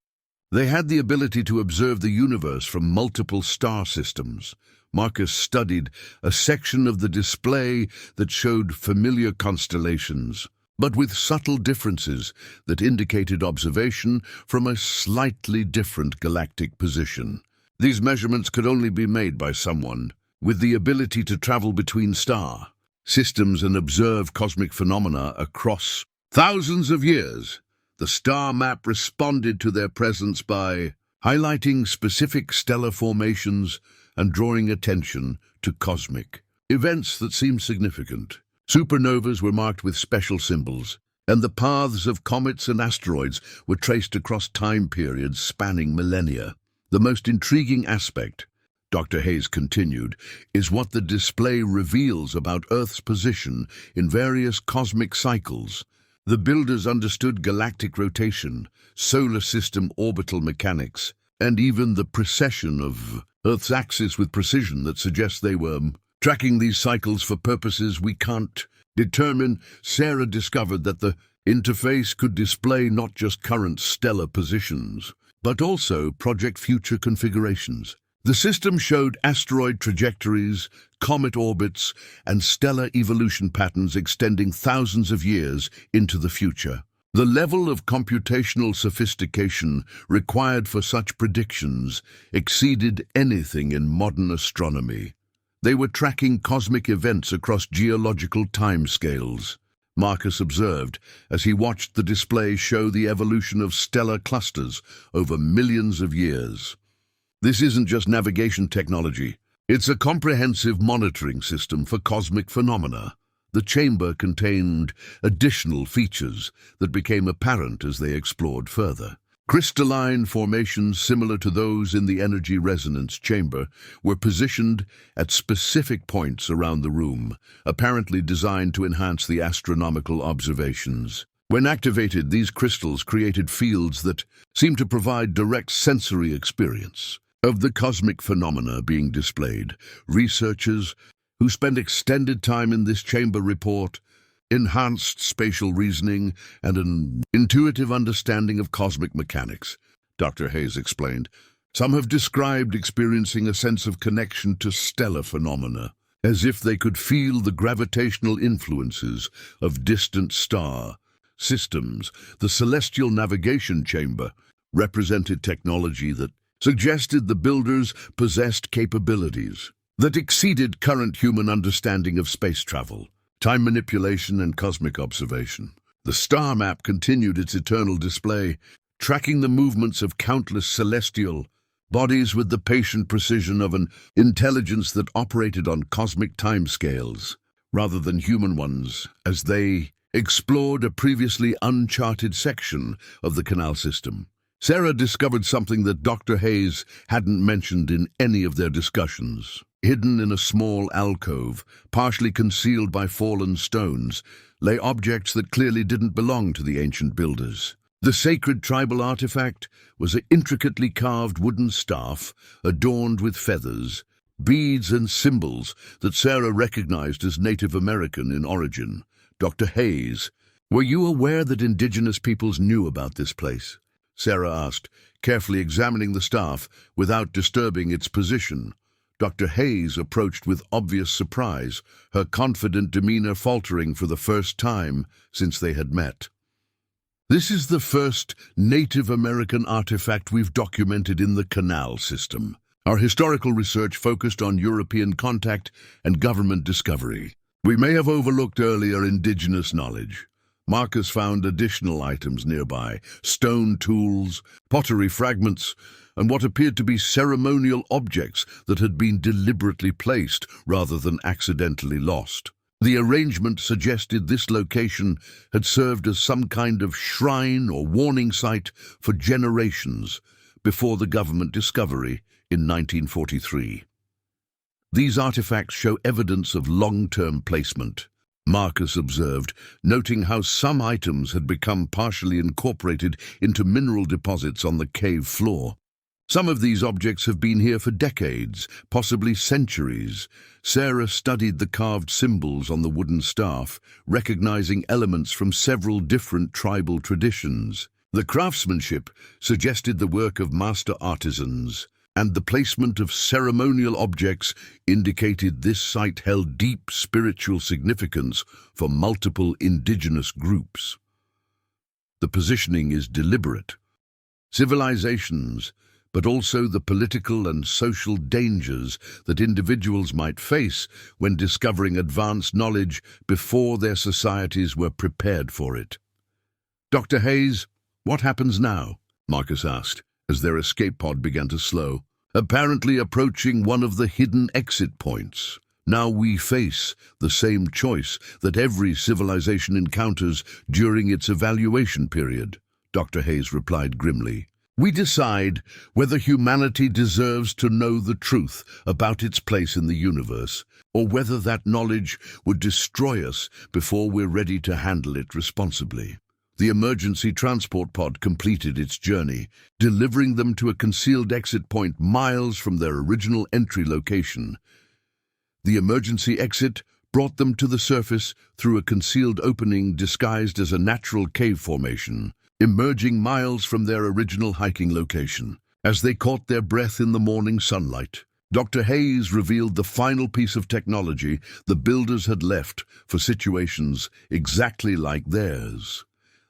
They had the ability to observe the universe from multiple star systems. Marcus studied a section of the display that showed familiar constellations, but with subtle differences that indicated observation from a slightly different galactic position. These measurements could only be made by someone with the ability to travel between star systems and observe cosmic phenomena across thousands of years. The star map responded to their presence by highlighting specific stellar formations and drawing attention to cosmic events that seemed significant. Supernovas were marked with special symbols, and the paths of comets and asteroids were traced across time periods spanning millennia. The most intriguing aspect, Dr. Hayes continued, is what the display reveals about Earth's position in various cosmic cycles. The builders understood galactic rotation, solar system orbital mechanics, and even the precession of Earth's axis with precision that suggests they were tracking these cycles for purposes we can't determine. Sarah discovered that the interface could display not just current stellar positions, but also project future configurations. The system showed asteroid trajectories, comet orbits, and stellar evolution patterns extending thousands of years into the future. The level of computational sophistication required for such predictions exceeded anything in modern astronomy. They were tracking cosmic events across geological timescales, Marcus observed as he watched the display show the evolution of stellar clusters over millions of years. This isn't just navigation technology. It's a comprehensive monitoring system for cosmic phenomena. The chamber contained additional features that became apparent as they explored further. Crystalline formations similar to those in the energy resonance chamber were positioned at specific points around the room, apparently designed to enhance the astronomical observations. When activated, these crystals created fields that seemed to provide direct sensory experience of the cosmic phenomena being displayed. Researchers who spent extended time in this chamber report enhanced spatial reasoning and an intuitive understanding of cosmic mechanics, Dr. Hayes explained. Some have described experiencing a sense of connection to stellar phenomena, as if they could feel the gravitational influences of distant star systems. The celestial navigation chamber represented technology that suggested the builders possessed capabilities that exceeded current human understanding of space travel, time manipulation, and cosmic observation. The star map continued its eternal display, tracking the movements of countless celestial bodies with the patient precision of an intelligence that operated on cosmic timescales rather than human ones, as they explored a previously uncharted section of the Canal system. Sarah discovered something that Dr. Hayes hadn't mentioned in any of their discussions. Hidden in a small alcove, partially concealed by fallen stones, lay objects that clearly didn't belong to the ancient builders. The sacred tribal artifact was an intricately carved wooden staff adorned with feathers, beads and symbols that Sarah recognized as Native American in origin. Dr. Hayes, were you aware that indigenous peoples knew about this place? Sarah asked, carefully examining the staff without disturbing its position. Dr. Hayes approached with obvious surprise, her confident demeanor faltering for the first time since they had met. This is the first Native American artifact we've documented in the Canal system. Our historical research focused on European contact and government discovery. We may have overlooked earlier indigenous knowledge. Marcus found additional items nearby, stone tools, pottery fragments, and what appeared to be ceremonial objects that had been deliberately placed rather than accidentally lost. The arrangement suggested this location had served as some kind of shrine or warning site for generations before the government discovery in 1943. These artifacts show evidence of long-term placement, Marcus observed, noting how some items had become partially incorporated into mineral deposits on the cave floor. Some of these objects have been here for decades, possibly centuries. Sarah studied the carved symbols on the wooden staff, recognizing elements from several different tribal traditions. The craftsmanship suggested the work of master artisans, and the placement of ceremonial objects indicated this site held deep spiritual significance for multiple indigenous groups. The positioning is deliberate. Civilizations, but also the political and social dangers that individuals might face when discovering advanced knowledge before their societies were prepared for it. Dr. Hayes, what happens now? Marcus asked, as their escape pod began to slow, apparently approaching one of the hidden exit points. Now we face the same choice that every civilization encounters during its evaluation period, Dr. Hayes replied grimly. We decide whether humanity deserves to know the truth about its place in the universe, or whether that knowledge would destroy us before we're ready to handle it responsibly. The emergency transport pod completed its journey, delivering them to a concealed exit point miles from their original entry location. The emergency exit brought them to the surface through a concealed opening disguised as a natural cave formation, emerging miles from their original hiking location. As they caught their breath in the morning sunlight, Dr. Hayes revealed the final piece of technology the builders had left for situations exactly like theirs.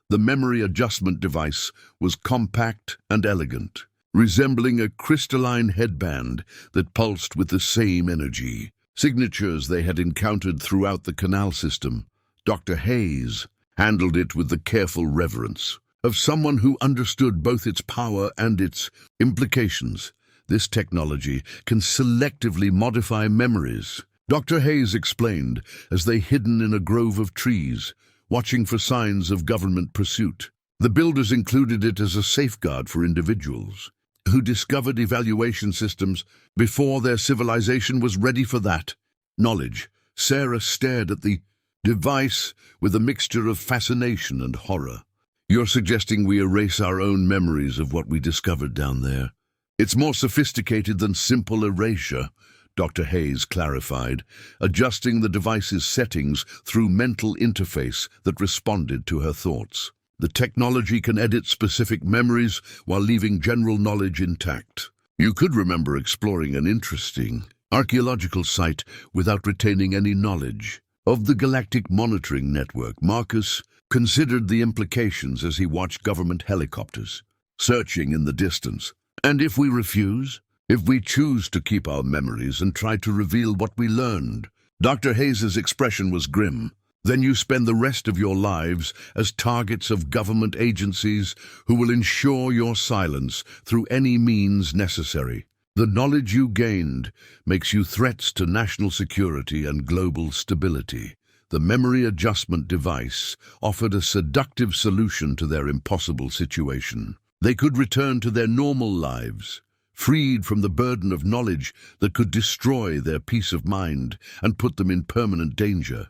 The memory adjustment device was compact and elegant, resembling a crystalline headband that pulsed with the same energy. Signatures they had encountered throughout the Canal system, Dr. Hayes handled it with the careful reverence of someone who understood both its power and its implications. This technology can selectively modify memories, Dr. Hayes explained as they hidden in a grove of trees, watching for signs of government pursuit. The builders included it as a safeguard for individuals who discovered evaluation systems before their civilization was ready for that knowledge. Sarah stared at the device with a mixture of fascination and horror. You're suggesting we erase our own memories of what we discovered down there? It's more sophisticated than simple erasure, Dr. Hayes clarified, adjusting the device's settings through mental interface that responded to her thoughts. The technology can edit specific memories while leaving general knowledge intact. You could remember exploring an interesting archaeological site without retaining any knowledge of the Galactic Monitoring Network. Marcus considered the implications as he watched government helicopters searching in the distance. And if we refuse? If we choose to keep our memories and try to reveal what we learned? Dr. Hayes's expression was grim. Then you spend the rest of your lives as targets of government agencies who will ensure your silence through any means necessary. The knowledge you gained makes you threats to national security and global stability. The memory adjustment device offered a seductive solution to their impossible situation. They could return to their normal lives, freed from the burden of knowledge that could destroy their peace of mind and put them in permanent danger.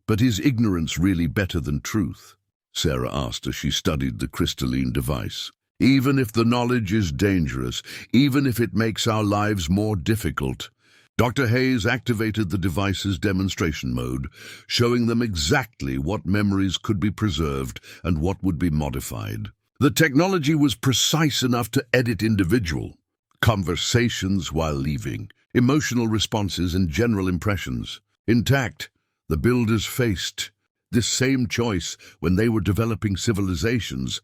But is ignorance really better than truth? Sarah asked as she studied the crystalline device. Even if the knowledge is dangerous, even if it makes our lives more difficult, Dr. Hayes activated the device's demonstration mode, showing them exactly what memories could be preserved and what would be modified. The technology was precise enough to edit individual conversations while leaving, emotional responses and general impressions. Intact, the builders faced this same choice when they were developing civilizations,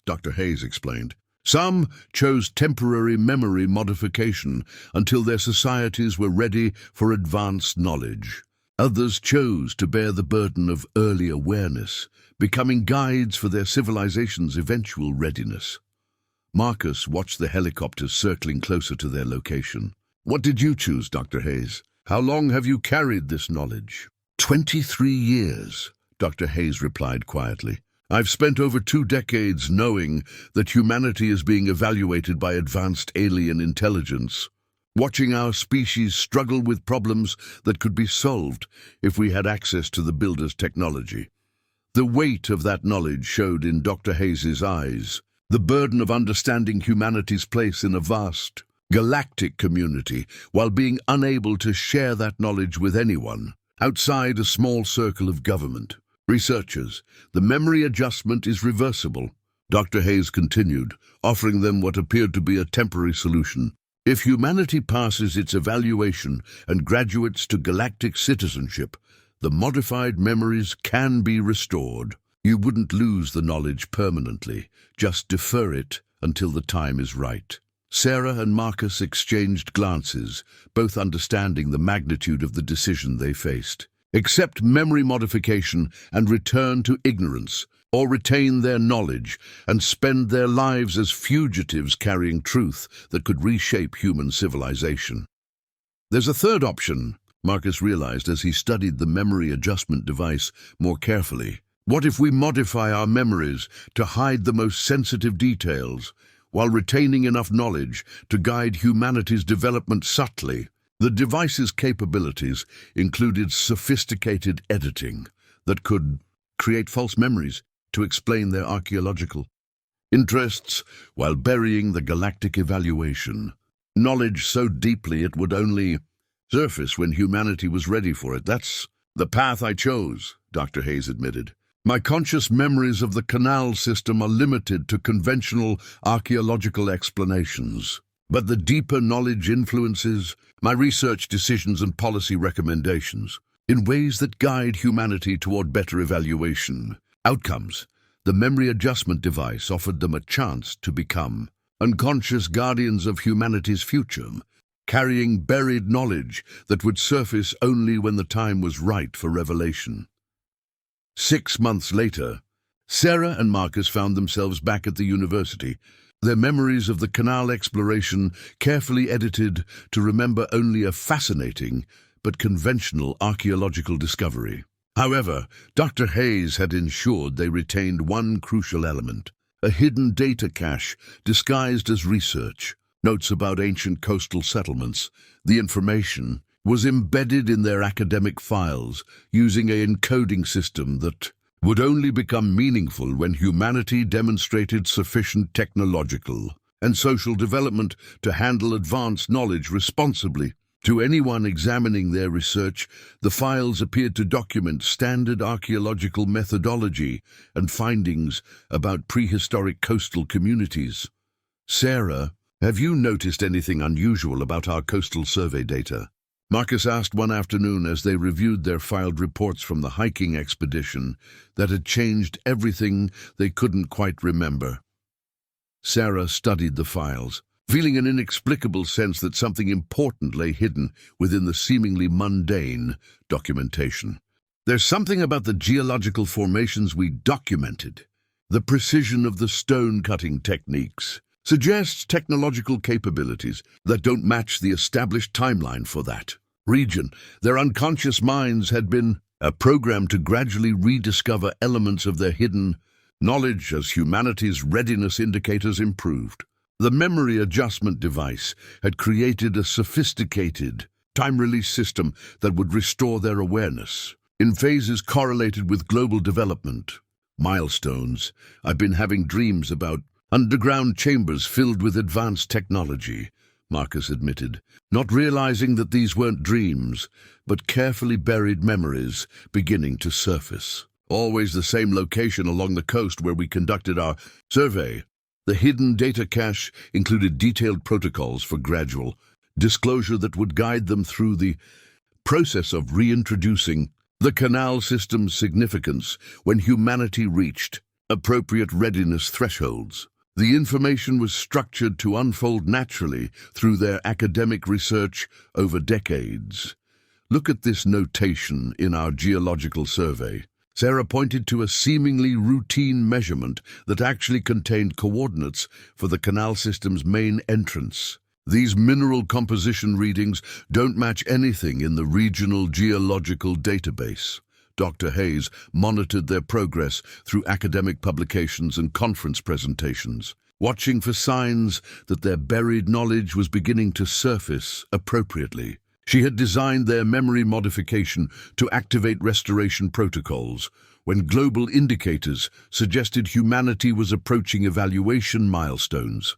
Dr. Hayes explained. Some chose temporary memory modification until their societies were ready for advanced knowledge. Others chose to bear the burden of early awareness, becoming guides for their civilization's eventual readiness. Marcus watched the helicopters circling closer to their location. What did you choose, Dr. Hayes? How long have you carried this knowledge? 23 years, Dr. Hayes replied quietly. I've spent over 2 decades knowing that humanity is being evaluated by advanced alien intelligence, watching our species struggle with problems that could be solved if we had access to the builder's technology. The weight of that knowledge showed in Dr. Hayes's eyes, the burden of understanding humanity's place in a vast, galactic community while being unable to share that knowledge with anyone outside a small circle of government. Researchers, the memory adjustment is reversible, Dr. Hayes continued, offering them what appeared to be a temporary solution. If humanity passes its evaluation and graduates to galactic citizenship, the modified memories can be restored. You wouldn't lose the knowledge permanently, just defer it until the time is right. Sarah and Marcus exchanged glances, both understanding the magnitude of the decision they faced. Accept memory modification and return to ignorance, or retain their knowledge and spend their lives as fugitives carrying truth that could reshape human civilization. There's a third option, Marcus realized as he studied the memory adjustment device more carefully. What if we modify our memories to hide the most sensitive details, while retaining enough knowledge to guide humanity's development subtly. The device's capabilities included sophisticated editing that could create false memories to explain their archaeological interests while burying the galactic evaluation. Knowledge so deeply it would only surface when humanity was ready for it. That's the path I chose, Dr. Hayes admitted. My conscious memories of the Canal system are limited to conventional archaeological explanations. But the deeper knowledge influences my research decisions and policy recommendations in ways that guide humanity toward better evaluation outcomes. The memory adjustment device offered them a chance to become unconscious guardians of humanity's future, carrying buried knowledge that would surface only when the time was right for revelation. 6 months later, Sarah and Marcus found themselves back at the university, their memories of the Canal exploration carefully edited to remember only a fascinating but conventional archaeological discovery. However, Dr. Hayes had ensured they retained one crucial element, a hidden data cache disguised as research, notes about ancient coastal settlements. The information was embedded in their academic files using an encoding system that would only become meaningful when humanity demonstrated sufficient technological and social development to handle advanced knowledge responsibly. To anyone examining their research, the files appeared to document standard archaeological methodology and findings about prehistoric coastal communities. Sarah, have you noticed anything unusual about our coastal survey data? Marcus asked one afternoon as they reviewed their filed reports from the hiking expedition that had changed everything they couldn't quite remember. Sarah studied the files, feeling an inexplicable sense that something important lay hidden within the seemingly mundane documentation. There's something about the geological formations we documented. The precision of the stone-cutting techniques suggests technological capabilities that don't match the established timeline for that region. Their unconscious minds had been programmed to gradually rediscover elements of their hidden knowledge as humanity's readiness indicators improved. The memory adjustment device had created a sophisticated time-release system that would restore their awareness in phases correlated with global development milestones. I've been having dreams about underground chambers filled with advanced technology, Marcus admitted, not realizing that these weren't dreams, but carefully buried memories beginning to surface. Always the same location along the coast where we conducted our survey. The hidden data cache included detailed protocols for gradual disclosure that would guide them through the process of reintroducing the Canal system's significance when humanity reached appropriate readiness thresholds. The information was structured to unfold naturally through their academic research over decades. Look at this notation in our geological survey. Sarah pointed to a seemingly routine measurement that actually contained coordinates for the Canal system's main entrance. These mineral composition readings don't match anything in the regional geological database. Dr. Hayes monitored their progress through academic publications and conference presentations, watching for signs that their buried knowledge was beginning to surface appropriately. She had designed their memory modification to activate restoration protocols when global indicators suggested humanity was approaching evaluation milestones.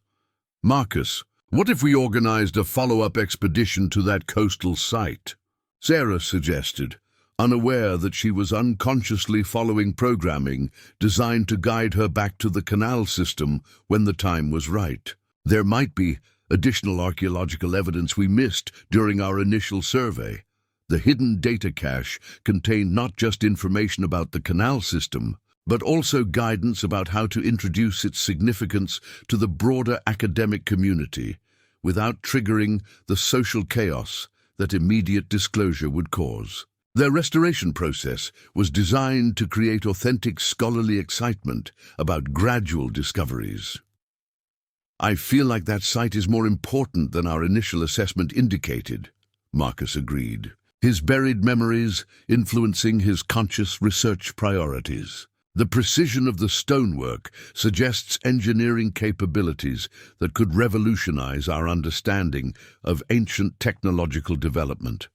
Marcus, what if we organized a follow-up expedition to that coastal site? Sarah suggested, unaware that she was unconsciously following programming designed to guide her back to the Canal system when the time was right. There might be additional archaeological evidence we missed during our initial survey. The hidden data cache contained not just information about the Canal system, but also guidance about how to introduce its significance to the broader academic community without triggering the social chaos that immediate disclosure would cause. Their restoration process was designed to create authentic scholarly excitement about gradual discoveries. I feel like that site is more important than our initial assessment indicated, Marcus agreed, his buried memories influencing his conscious research priorities. The precision of the stonework suggests engineering capabilities that could revolutionize our understanding of ancient technological development.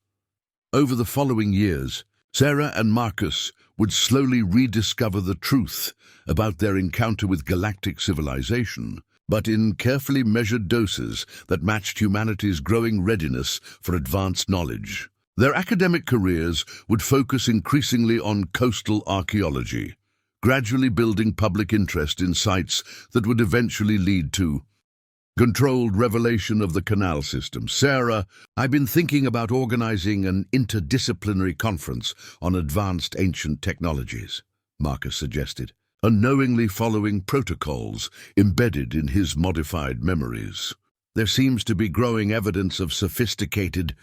Over the following years, Sarah and Marcus would slowly rediscover the truth about their encounter with galactic civilization, but in carefully measured doses that matched humanity's growing readiness for advanced knowledge. Their academic careers would focus increasingly on coastal archaeology, gradually building public interest in sites that would eventually lead to controlled revelation of the Canal system. Sarah, I've been thinking about organizing an interdisciplinary conference on advanced ancient technologies, Marcus suggested, unknowingly following protocols embedded in his modified memories. There seems to be growing evidence of sophisticated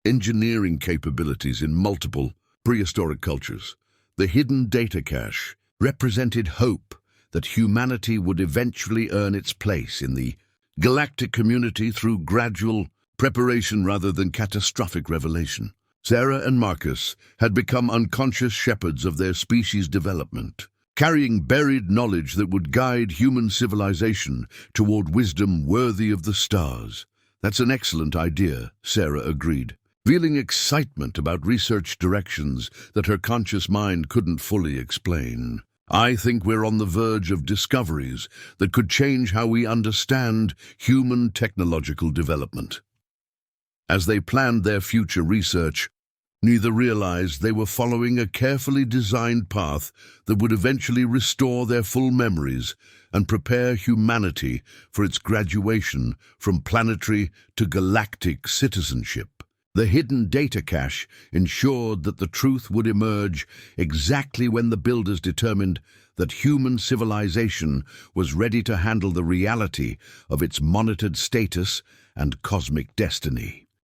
engineering capabilities in multiple prehistoric cultures. The hidden data cache represented hope that humanity would eventually earn its place in the galactic community through gradual preparation rather than catastrophic revelation. Sarah and Marcus had become unconscious shepherds of their species' development, carrying buried knowledge that would guide human civilization toward wisdom worthy of the stars. That's an excellent idea, Sarah agreed, feeling excitement about research directions that her conscious mind couldn't fully explain. I think we're on the verge of discoveries that could change how we understand human technological development. As they planned their future research, neither realized they were following a carefully designed path that would eventually restore their full memories and prepare humanity for its graduation from planetary to galactic citizenship. The hidden data cache ensured that the truth would emerge exactly when the builders determined that human civilization was ready to handle the reality of its monitored status and cosmic destiny.